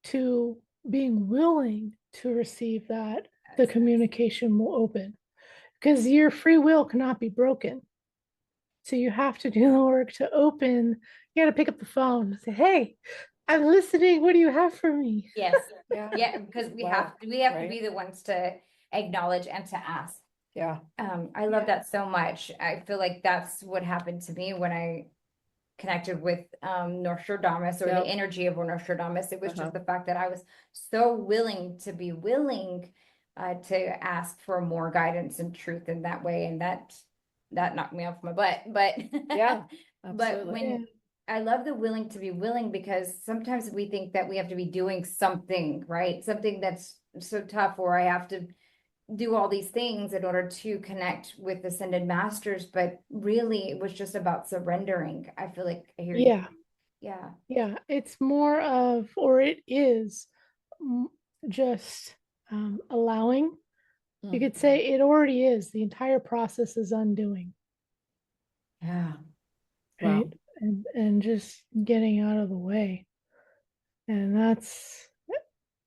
to being willing to receive that, the communication will open, because your free will cannot be broken. So you have to do the work to open. You got to pick up the phone and say, "Hey, I'm listening. What do you have for me?" Yes. Yeah. Yeah, because we have to Right. be the ones to acknowledge and to ask. Yeah. I love that so much. I feel like that's what happened to me when I connected with Nostradamus, or the Yep. energy of Nostradamus. It was Uh-huh. just the fact that I was so willing to be willing to ask for more guidance and truth in that way, and that knocked me off my butt. But Yeah, but absolutely. when I love the willing to be willing, because sometimes we think that we have to be doing something, right? Something that's so tough, or I have to do all these things in order to connect with ascended masters, but really it was just about surrendering. I feel like I hear you. Yeah. Yeah. Yeah. It's more of, or it is mm, just allowing. You could say it already is. The entire process is undoing, Yeah. Wow. right? And just getting out of the way. And that's,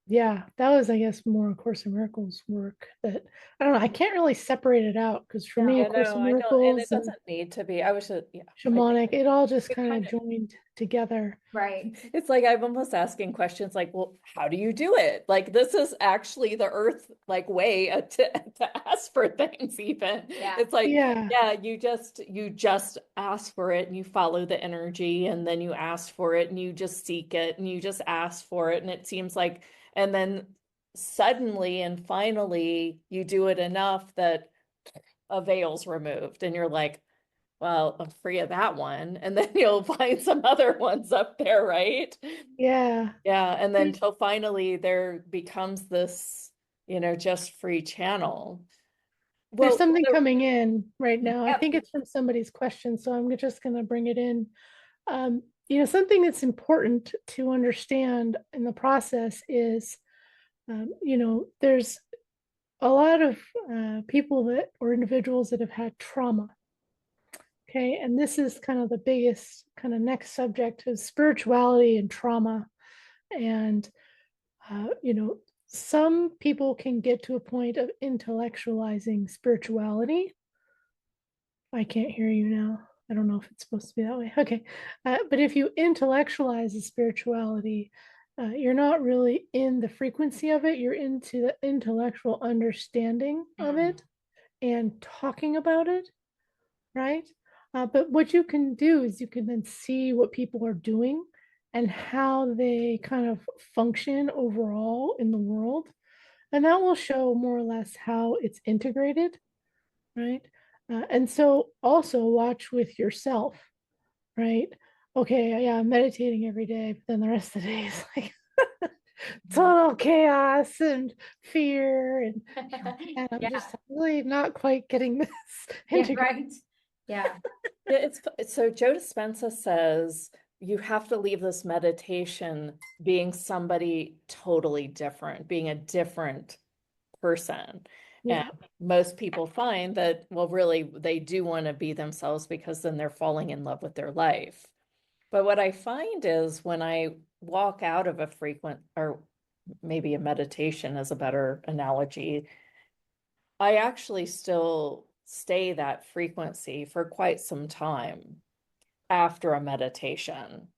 yeah, that was, I guess, more A Course in Miracles work that, I don't know, I can't really separate it out, because for me, Yeah, A Course no, in I don't, and it Miracles and doesn't need to be. I was just, yeah, I think shamanic, it all just it kind kind of of, joined together. Right. it's like I'm almost asking questions like, well, how do you do it? Like this is actually the earth like way to ask for things even. Yeah. It's like, Yeah. yeah, you just ask for it and you follow the energy and then you ask for it and you just seek it and you just ask for it. And it seems like, and then suddenly and finally you do it enough that a veil's removed and you're like, well, I'm free of that one. And then you'll find some other ones up there, right? Yeah. Yeah. And then till finally there becomes this, just free channel. There's Well, something coming in right now. I Yep. think it's from somebody's question, so I'm just going to bring it in. Something that's important to understand in the process is, there's a lot of people that, or individuals that have had trauma. Okay. And this is kind of the biggest kind of next subject is spirituality and trauma. And, some people can get to a point of intellectualizing spirituality. I can't hear you now. I don't know if it's supposed to be that way. Okay. But if you intellectualize the spirituality, you're not really in the frequency of it. You're into the intellectual understanding of it and talking about it, right? But what you can do is you can then see what people are doing and how they kind of function overall in the world. And that will show more or less how it's integrated, right? And so also watch with yourself, right? Okay, yeah, I'm meditating every day, but then the rest of the day is like total chaos and fear, and I'm Yeah. just really not quite getting this Yeah, integrated. right. Yeah. Yeah, it's so Joe Dispenza says you have to leave this meditation being somebody totally different, being a different person. Yeah. And most people find that, well, really, they do want to be themselves because then they're falling in love with their life. But what I find is when I walk out of a frequent, or maybe a meditation is a better analogy, I actually still stay that frequency for quite some time after a meditation.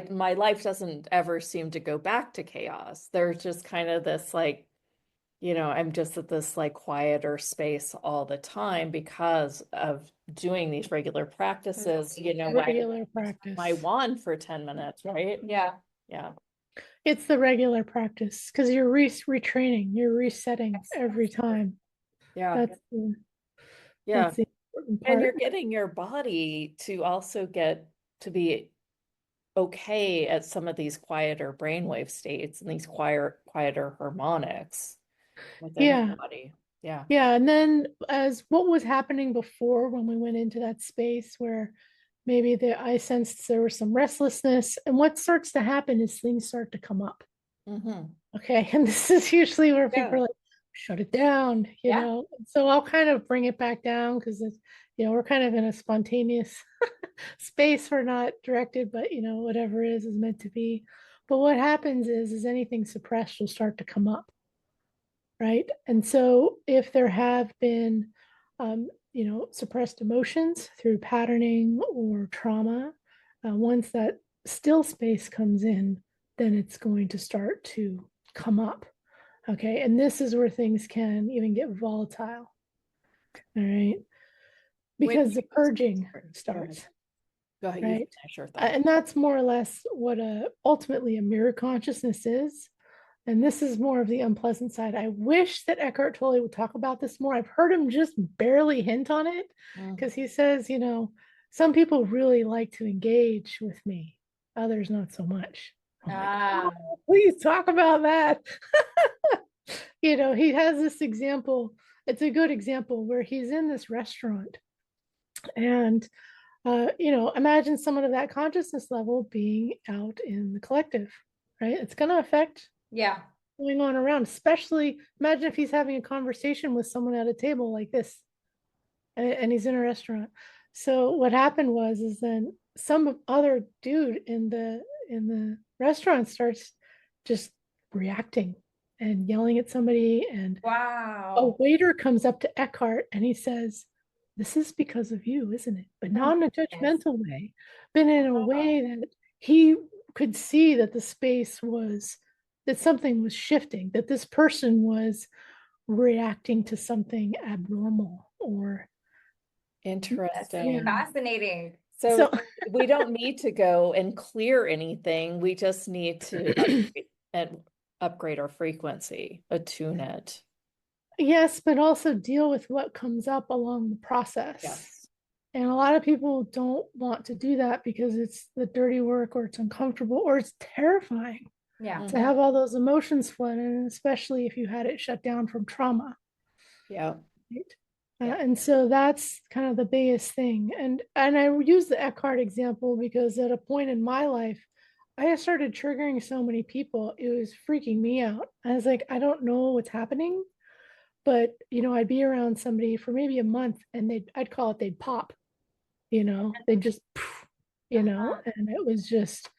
My life doesn't ever seem to go back to chaos. There's just kind of this like, I'm just at this like quieter space all the time because of doing these regular practices, Regular practice. my wand for 10 minutes, right? Yeah. Yeah. It's the regular practice because you're retraining, you're resetting every time. Yeah. That's the Yeah. that's the important And part. you're getting your body to also get to be okay at some of these quieter brainwave states and these quieter harmonics within Yeah. the body. Yeah. Yeah. And then as what was happening before when we went into that space where maybe I sensed there was some restlessness, and what starts to happen is things start to come up. Mm-hmm. Okay. And this is usually where people Yeah. are like, shut it down, Yeah. So I'll kind of bring it back down because it's, we're kind of in a spontaneous space. We're not directed, but whatever is meant to be. But what happens is anything suppressed will start to come up, right? And so if there have been suppressed emotions through patterning or trauma, once that still space comes in, then it's going to start to come up. Okay. And this is where things can even get volatile. All right. Because the purging starts. Go ahead. Right. You finish your thought. And that's more or less what ultimately a mirror consciousness is. And this is more of the unpleasant side. I wish that Eckhart Tolle would talk about this more. I've heard him just barely hint on it because he says, some people really like to engage with me, others not so much. I'm like, oh, please talk about that. He has this example. It's a good example where he's in this restaurant and imagine someone of that consciousness level being out in the collective, right? It's going to affect going on around, especially imagine if he's having a conversation with someone at a table like this and he's in a restaurant. So what happened is then some other dude in the restaurant starts just reacting and yelling at somebody, and a waiter comes up to Eckhart and he says, "This is because of you, isn't it?" But not in a judgmental way, but in a way that he could see that the space was, that something was shifting, that this person was reacting to something abnormal or interesting. Fascinating. So we don't need to go and clear anything. We just need to upgrade our frequency, attune it. Yes, but also deal with what comes up along the process. Yes. And a lot of people don't want to do that because it's the dirty work or it's uncomfortable or it's terrifying to have all those emotions flood in, especially if you had it shut down from trauma. Yeah. Right? And so that's kind of the biggest thing. And I use the Eckhart example because at a point in my life, I started triggering so many people, it was freaking me out. I was like, I don't know what's happening, but I'd be around somebody for maybe a month and I'd call it, they'd pop, they'd just, and it was just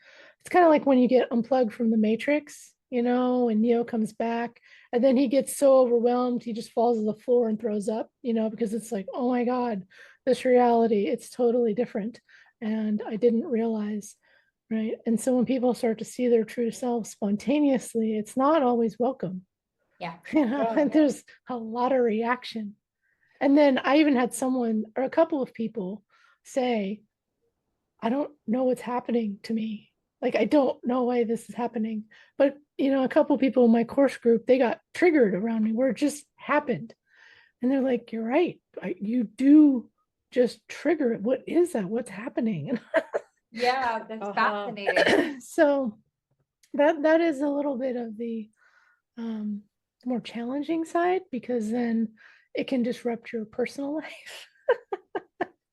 it's kind of like when you get unplugged from the Matrix, and Neo comes back, and then he gets so overwhelmed, he just falls to the floor and throws up, because it's like, oh my God, this reality, it's totally different. And I didn't realize, right? And so when people start to see their true self spontaneously, it's not always welcome, Yeah. and there's a lot of reaction. And then I even had someone or a couple of people say, I don't know what's happening to me. Like, I don't know why this is happening. But, a couple of people in my course group, they got triggered around me where it just happened. And they're like, you're right. You do just trigger it. What is that? What's happening? Yeah, that's fascinating. So that is a little bit of the more challenging side, because then it can disrupt your personal life.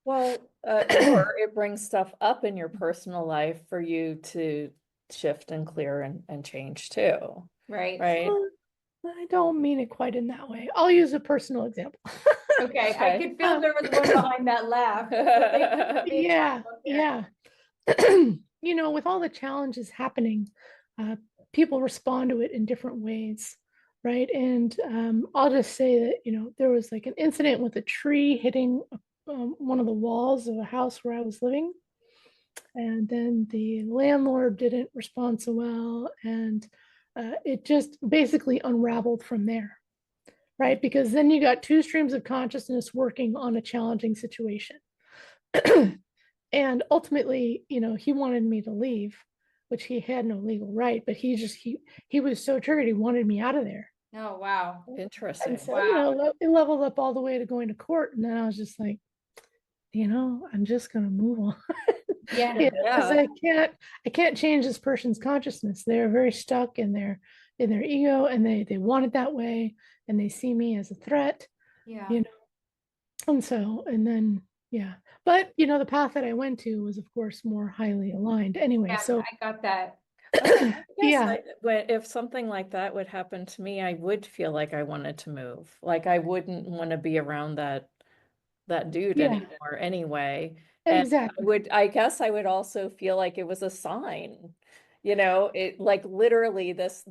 Well, or it brings stuff up in your personal life for you to shift and clear and change too. Right. Right. I don't mean it quite in that way. I'll use a personal example. Okay. I could feel there was one behind that laugh. Yeah. With all the challenges happening, people respond to it in different ways, right? And I'll just say that, there was like an incident with a tree hitting one of the walls of a house where I was living. And then the landlord didn't respond so well. And it just basically unraveled from there, right? Because then you got two streams of consciousness working on a challenging situation. And ultimately, he wanted me to leave, which he had no legal right, but he was so triggered, he wanted me out of there. Oh, wow. Interesting. And so, Wow. it leveled up all the way to going to court. And then I was just like, I'm just gonna move on. Yeah. Because I can't change this person's consciousness. They're very stuck in their ego, and they want it that way, and they see me as a threat. Yeah. And so, and then, yeah. But, the path that I went to was, of course, more highly aligned anyway. Yeah, So, I got that. yeah. If something like that would happen to me, I would feel like I wanted to move. Like I wouldn't want to be around that dude Yeah. anymore anyway. And Exactly. I guess I would also feel like it was a sign, it like literally this,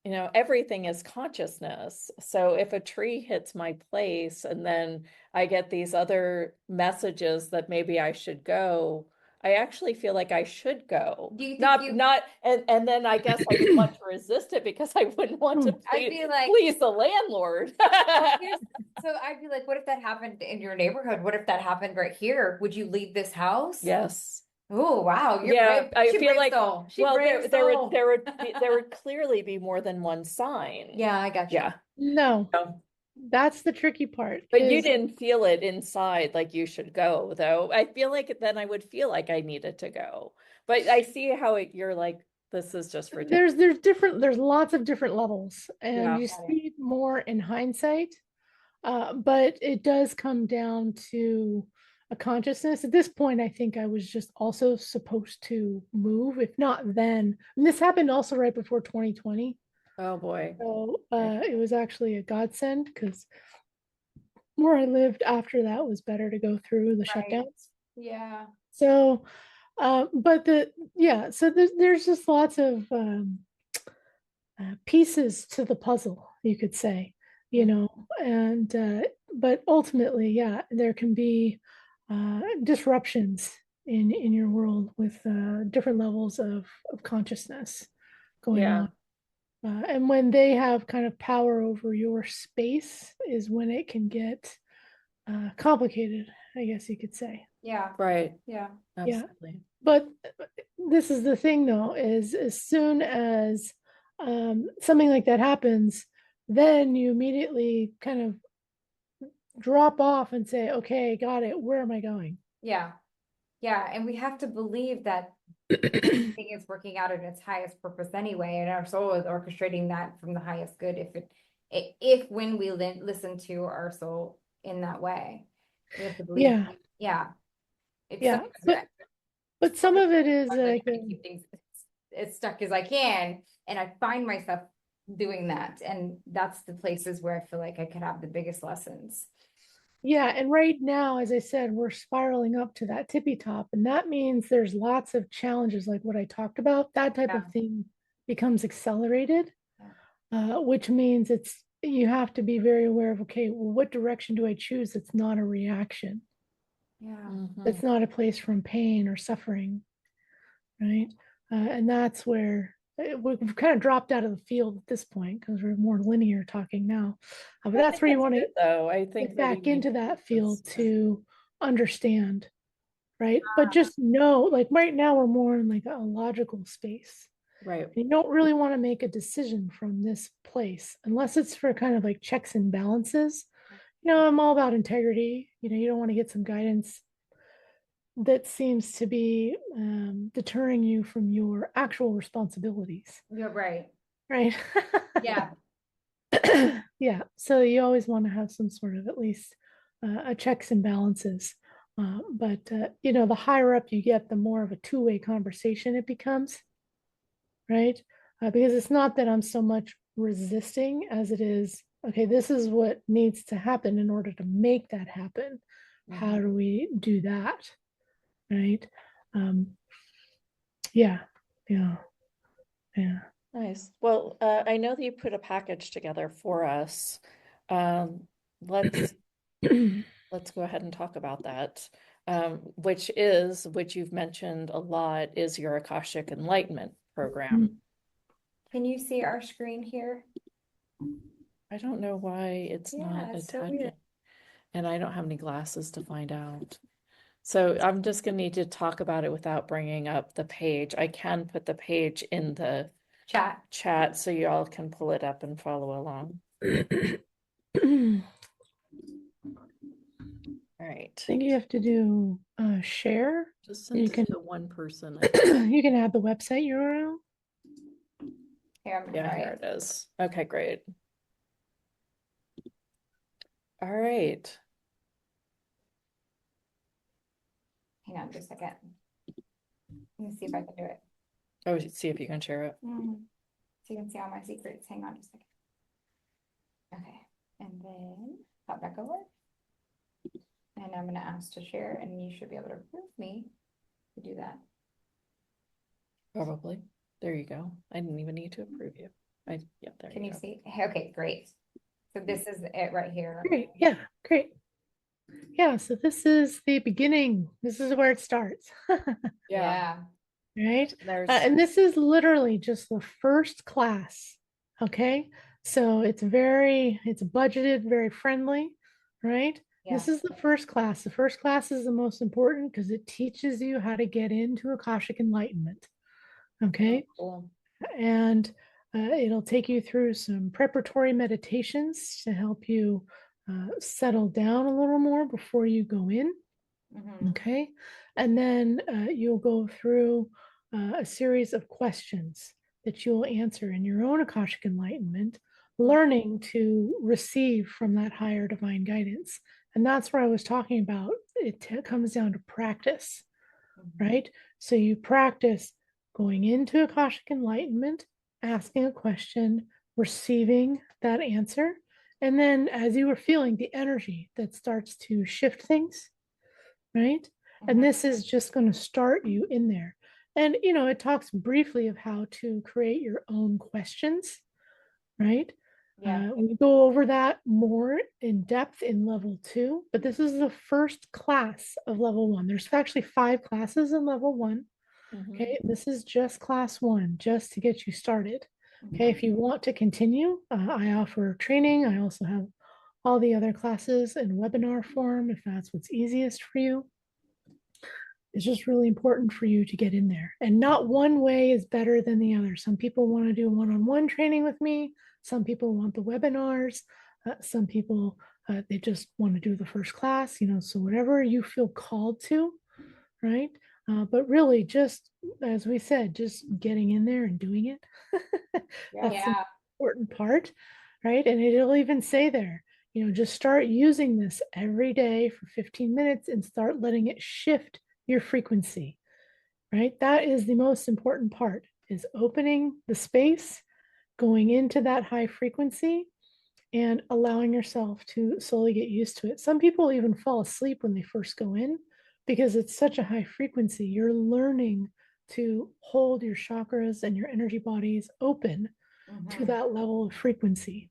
everything is consciousness. So if a tree hits my place and then I get these other messages that maybe I should go, I actually feel like I should go. Do you think Not, and then I guess I would want to resist it because I wouldn't want to I'd be like, please the landlord. so I'd be like, what if that happened in your neighborhood? What if that happened right here? Would you leave this house? Yes. Oh, wow. You're Yeah, brave. I She feel brave like, soul. She well, brave there soul. would clearly be more than one sign. Yeah, I got you. Yeah. No, No. that's the tricky part. But you didn't feel it inside like you should go, though. I feel like then I would feel like I needed to go. But I see how you're like, this is just ridiculous. There's lots of different levels, and Yeah. you see it more in hindsight. But it does come down to a consciousness. At this point, I think I was just also supposed to move, if not then. And this happened also right before 2020. Oh boy. So it was actually a godsend, because where I lived after that was better to go through the shutdowns. Yeah. So, but so there's just lots of pieces to the puzzle, you could say, and but ultimately, yeah, there can be disruptions in your world with different levels of consciousness going on. And when they have kind of power over your space is when it can get complicated, I guess you could say. Yeah. Right. Yeah. Absolutely. But this is the thing, though, is as soon as something like that happens, then you immediately kind of drop off and say, okay, got it. Where am I going? Yeah. Yeah. And we have to believe that everything is working out in its highest purpose anyway, and our soul is orchestrating that from the highest good if when we listen to our soul in that way. We have to believe. Yeah. Yeah. But some of it is like keep things as stuck as I can, and I find myself doing that, and that's the places where I feel like I could have the biggest lessons. Yeah, and right now, as I said, we're spiraling up to that tippy top, and that means there's lots of challenges like what I talked about. That type Yeah. of thing becomes accelerated, Yeah. which means you have to be very aware of, okay, well, what direction do I choose? It's not a reaction. Yeah. It's not a place from pain or suffering, right? And that's where we've kind of dropped out of the field at this point because we're more linear talking now. But that's where you want to though. I think get that we back need into to that keep field this. to understand, right? But just know, like right now, we're more in like a logical space. Right. You don't really want to make a decision from this place unless it's for kind of like checks and balances. I'm all about integrity. You don't want to get some guidance that seems to be deterring you from your actual responsibilities, You're right. right? Yeah. Yeah. So you always want to have some sort of at least a checks and balances. But the higher up you get, the more of a two-way conversation it becomes, right? Because it's not that I'm so much resisting as it is, okay, this is what needs to happen in order to make that happen. How do we do that? Right? Yeah. Yeah. Yeah. Nice. Well, I know that you put a package together for us. Um, let's let's go ahead and talk about that. Which you've mentioned a lot, is your Akashic Enlightenment program. Can you see our screen here? I don't know why it's not Yeah, it's so weird. attaching, and I don't have any glasses to find out. So I'm just gonna need to talk about it without bringing up the page. I can put the page in the Chat. so you all can pull it up and follow along. I All right. think you have to do share. Just send You it can to one person. you can add the website URL. Here, I'm gonna Yeah, try here it. it is. Okay, great. All right. Hang on just a second. Let me see if I can do it. Oh, see if you can share it. So you can see all my secrets. Hang on just a second. Okay. And then pop back over. And I'm going to ask to share, and you should be able to approve me to do that. Probably. There you go. I didn't even need to approve you. There Can you you go. see? Okay, great. So this is it right here. Great. Yeah, great. Yeah, so this is the beginning. This is where it starts. Yeah. Right? There's And this is literally just the first class. Okay. So it's budgeted, very friendly, right? Yeah. This is the first class. The first class is the most important because it teaches you how to get into Akashic Enlightenment. Okay. cool. And it'll take you through some preparatory meditations to help you settle down a little more before you go in. Okay. And then you'll go through a series of questions that you'll answer in your own Akashic Enlightenment, learning to receive from that higher divine guidance. And that's where I was talking about. It comes down to practice, right? So you practice going into Akashic Enlightenment, asking a question, receiving that answer. And then as you are feeling the energy that starts to shift things, right? And this is just going to start you in there. And, it talks briefly of how to create your own questions, right? Yeah. We go over that more in depth in level 2, but this is the first class of level 1. There's actually 5 classes in level 1. Okay, this is just class 1, just to get you started. Okay, if you want to continue, I offer training. I also have all the other classes in webinar form if that's what's easiest for you. It's just really important for you to get in there. And not one way is better than the other. Some people want to do one-on-one training with me. Some people want the webinars. Some people, they just want to do the first class, so whatever you feel called to, right? But really just, as we said, just getting in there and doing it. That's the important part, right? And it'll even say there, just start using this every day for 15 minutes and start letting it shift your frequency, right? That is the most important part, is opening the space, going into that high frequency, and allowing yourself to slowly get used to it. Some people even fall asleep when they first go in because it's such a high frequency. You're learning to hold your chakras and your energy bodies open to that level of frequency.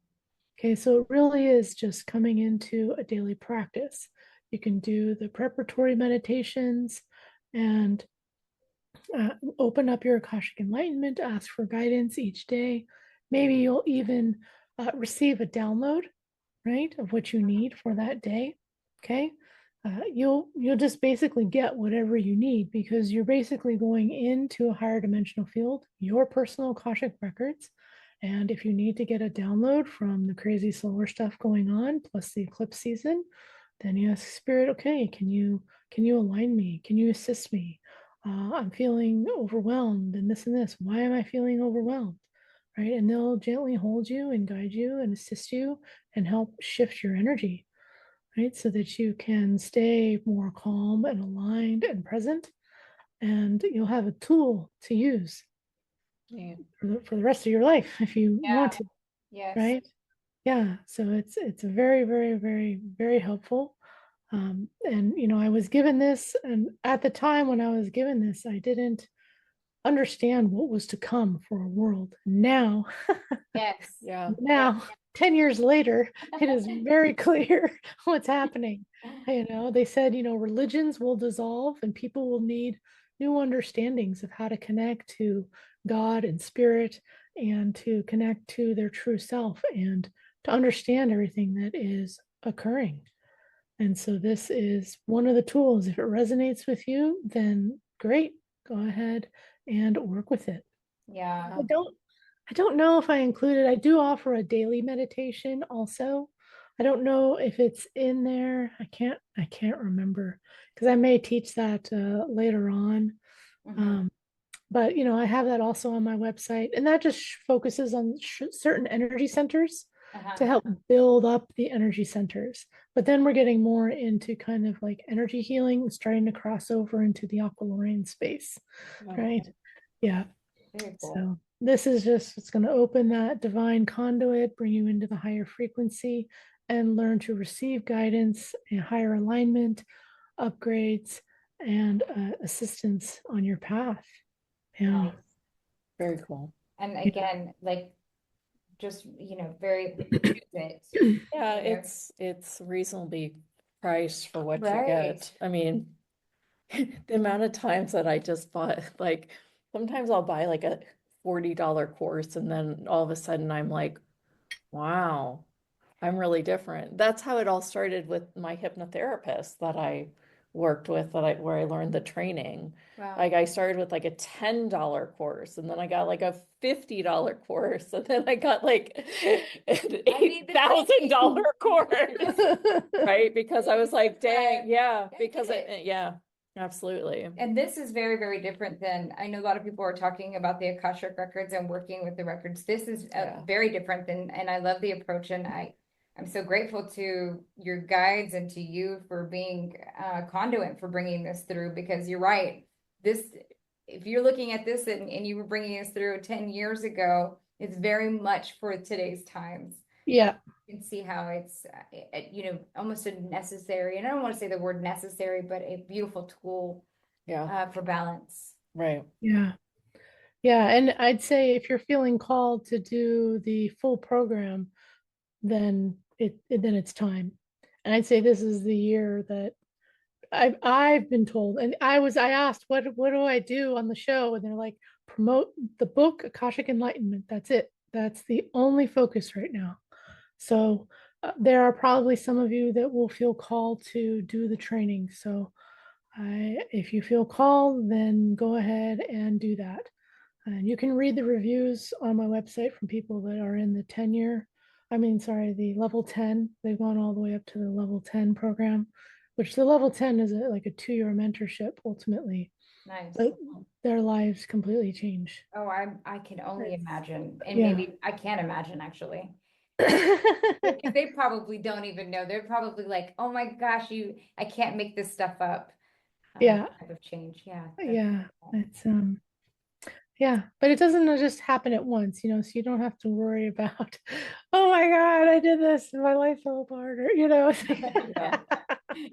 Okay, so it really is just coming into a daily practice. You can do the preparatory meditations and open up your Akashic Enlightenment, ask for guidance each day. Maybe you'll even receive a download, right, of what you need for that day. Okay, you'll just basically get whatever you need because you're basically going into a higher dimensional field, your personal Akashic records. And if you need to get a download from the crazy solar stuff going on, plus the eclipse season, then you ask Spirit, okay, can you align me? Can you assist me? I'm feeling overwhelmed and this. Why am I feeling overwhelmed? Right. And they'll gently hold you and guide you and assist you and help shift your energy, right? So that you can stay more calm and aligned and present. And you'll have a tool to use for the rest of your life if you want to. Yes. Right. Yeah. So it's very, very, very, very helpful. And I was given this, and at the time when I was given this, I didn't understand what was to come for a world. Now, Yes. Yeah. now, 10 years later, it is very clear what's happening. They said, religions will dissolve and people will need new understandings of how to connect to God and spirit and to connect to their true self and to understand everything that is occurring. And so this is one of the tools. If it resonates with you, then great, go ahead and work with it. Yeah. I don't know if I included, I do offer a daily meditation also. I don't know if it's in there. I can't remember because I may teach that later on. But I have that also on my website, and that just focuses on certain energy centers to help build up the energy centers. But then we're getting more into kind of like energy healing, starting to cross over into the Aqualorian space, right? Yeah. Very cool. So this is just, it's going to open that divine conduit, bring you into the higher frequency, and learn to receive guidance and higher alignment, upgrades, and assistance on your path. Yeah. Nice. Very cool. And again, like just very it. Yeah, you know. it's reasonably priced for what you Right. get. I mean, the amount of times that I just bought, like sometimes I'll buy like a $40 course and then all of a sudden I'm like, wow, I'm really different. That's how it all started with my hypnotherapist that I worked with, where I learned the training. Wow. Like I started with like a $10 course and then I got like a $50 course and then I got like an $8,000 course, right? Because I was like, dang, yeah, because yeah, absolutely. And this is very, very different than, I know a lot of people are talking about the Akashic Records and working with the records. This is very different and I love the approach, and I'm so grateful to your guides and to you for being a conduit for bringing this through, because you're right. If you're looking at this and you were bringing us through 10 years ago, it's very much for today's times. Yeah. You can see how it's, almost a necessary, and I don't want to say the word necessary, but a beautiful tool for balance. Right. Yeah. Yeah. And I'd say if you're feeling called to do the full program, then it's time. And I'd say this is the year that I've been told, and I asked, what do I do on the show? And they're like, promote the book Akashic Enlightenment. That's it. That's the only focus right now. So there are probably some of you that will feel called to do the training. So if you feel called, then go ahead and do that. And you can read the reviews on my website from people that are in the the level 10. They've gone all the way up to the level 10 program, which the level 10 is like a 2-year mentorship ultimately. Nice. But their lives completely change. Oh, I can only imagine. And Yeah. maybe I can't imagine actually. They probably don't even know. They're probably like, oh my gosh, I can't make this stuff up. Yeah. Type of change. Yeah. Yeah. It's Yeah. But it doesn't just happen at once, so you don't have to worry about, oh my God, I did this and my life fell apart, or, Yeah.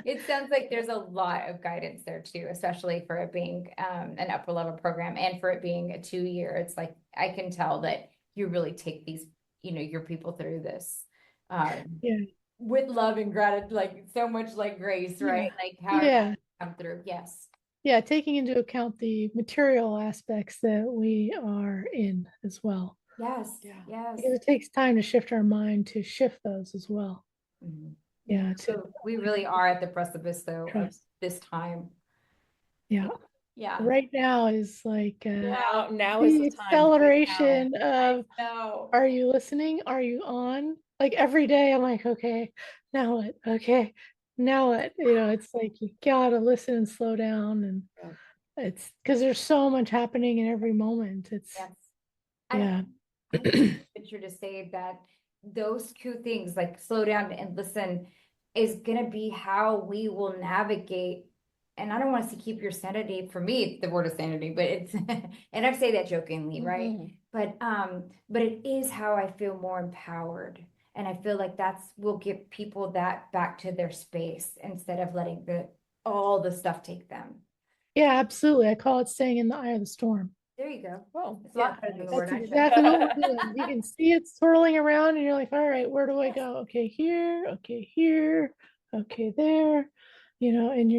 It sounds like there's a lot of guidance there too, especially for it being an upper level program and for it being a 2 year. It's like I can tell that you really take these, your people through this Yeah. with love and gratitude, like so much like grace, Yeah. right? Like how Yeah. come through. Yes. Yeah. Taking into account the material aspects that we are in as well. Yes. Yeah. Yes. Because it takes time to shift our mind to shift those as well. Mhm. Yeah. So we really are at the precipice though of Trust. this time. Yeah. Yeah. Right now is like Now is the the time. acceleration of, No. are you listening? Are you on? Like every day I'm like, okay, now what? Okay, now what? It's like you gotta listen and slow down. And Yeah. it's because there's so much happening in every moment. It's, Yes. yeah. I think picture to say that those two things, like slow down and listen, is gonna be how we will navigate. And I don't want us to keep your sanity. For me, the word is sanity, but it's and I say that jokingly, right? Mhm. But it is how I feel more empowered. And I feel like will give people that back to their space instead of letting all the stuff take them. Yeah, absolutely. I call it staying in the eye of the storm. There you go. Well, It's a lot better than the word That's I said. exactly what we're doing. You can see it swirling around, and you're like, all right, where do I go? Okay, here, okay, here, okay, there, and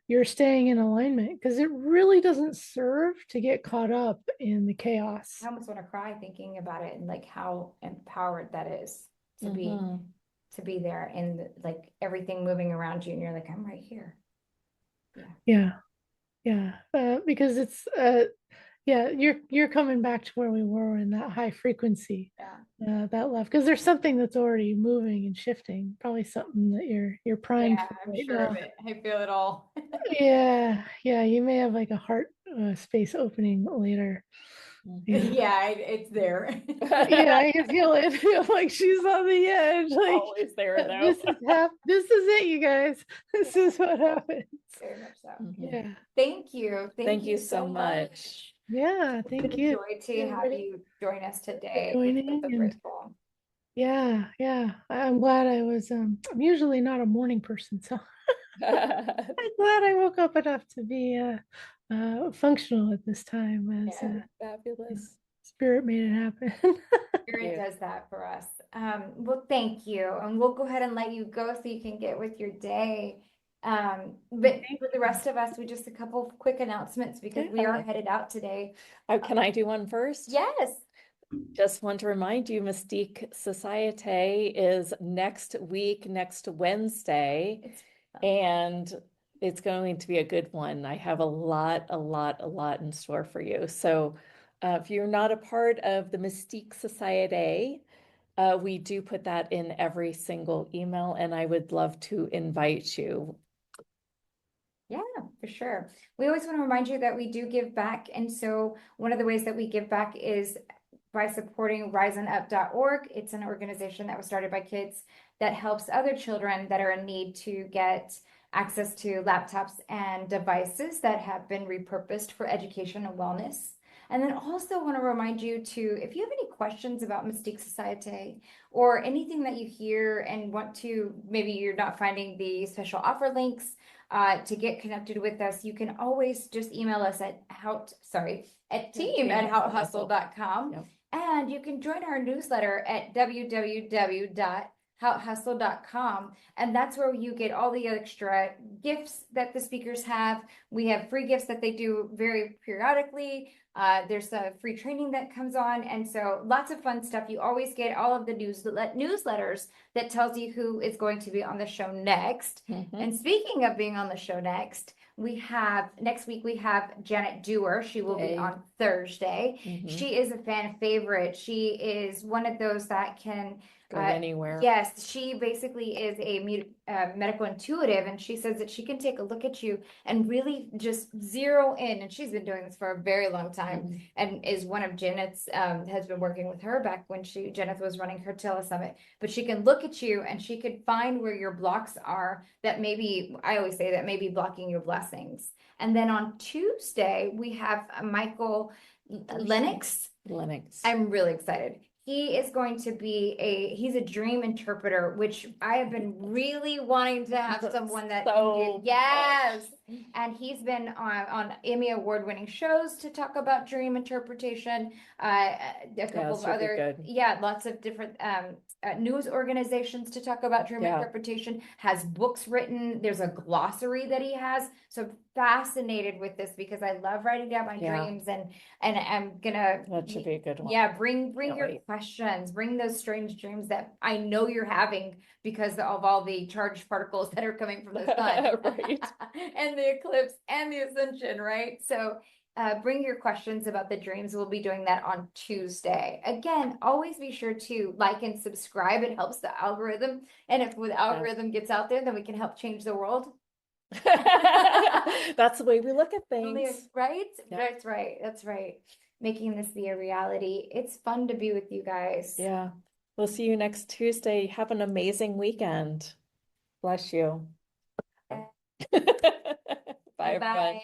you're staying in alignment because it really doesn't serve to get caught up in the chaos. I almost want to cry thinking about it and like how empowered that is to be there and like everything moving around you and you're like, I'm right here. Yeah, yeah, because it's yeah, you're coming back to where we were in that high frequency, that love, because there's something that's already moving and shifting, probably something that you're primed for I'm right sure now. of it. I feel it all. Yeah, yeah, you may have like a heart space opening later. Yeah. Yeah, it's there. Yeah, I can feel it. Feel like she's on the edge. Like always there though. this is it, you guys. This is what happens. Very much so. Yeah. Thank you. Thank you so much. Yeah, It's thank been a you. joy to have you join us today. We're Joining so and grateful. yeah, yeah. I'm glad I was I'm usually not a morning person, so I'm glad I woke up enough to be functional at this time as Fabulous. spirit made it happen. Spirit does that for us. Well, thank you. And we'll go ahead and let you go so you can get with your day. But for the rest of us, we just a couple of quick announcements because we are headed out today. Can I do one first? Yes. Just want to remind you, Mystique Society is next week, next Wednesday, and it's going to be a good one. I have a lot in store for you. So if you're not a part of the Mystique Society, we do put that in every single email, and I would love to invite you. Yeah, for sure. We always want to remind you that we do give back. And so one of the ways that we give back is by supporting riseandup.org. It's an organization that was started by kids that helps other children that are in need to get access to laptops and devices that have been repurposed for education and wellness. And then also want to remind you to, if you have any questions about Mystique Society or anything that you hear and want to, maybe you're not finding the special offer links to get connected with us, you can always just email us at team@houthustle.com. Yep. And you can join our newsletter at www.houthustle.com. And that's where you get all the extra gifts that the speakers have. We have free gifts that they do very periodically. There's a free training that comes on. And so lots of fun stuff. You always get all of the newsletters that tells you who is going to be on the show next. And speaking of being on the show next week we have Janet Dewar. She will be on Thursday. She is a fan favorite. She is one of those that can go anywhere. Yes, she basically is a medical intuitive, and she says that she can take a look at you and really just zero in. And she's been doing this for a very long time, and is one of Janet's, has been working with her back when Janet was running her Telesummit. But she can look at you and she can find where your blocks are that maybe, I always say, that may be blocking your blessings. And then on Tuesday, we have Michael Lennox. I'm really excited. He is going to be he's a dream interpreter, which I have been really wanting to have someone that so yes. And he's been on Emmy award-winning shows to talk about dream interpretation. A couple of other, lots of different news organizations to talk about dream interpretation, has books written. There's a glossary that he has. So I'm fascinated with this because I love writing down my dreams, and I'm gonna, that should be a good one. Bring your questions, bring those strange dreams that I know you're having because of all the charged particles that are coming from the sun right. and the eclipse and the ascension, right? So bring your questions about the dreams. We'll be doing that on Tuesday. Again, always be sure to like and subscribe. It helps the algorithm. And if the algorithm gets out there, then we can help change the world. That's the way we look at things. Right? That's right. That's right. Making this be a reality. It's fun to be with you guys. Yeah. We'll see you next Tuesday. Have an amazing weekend. Bless you. Bye, everyone.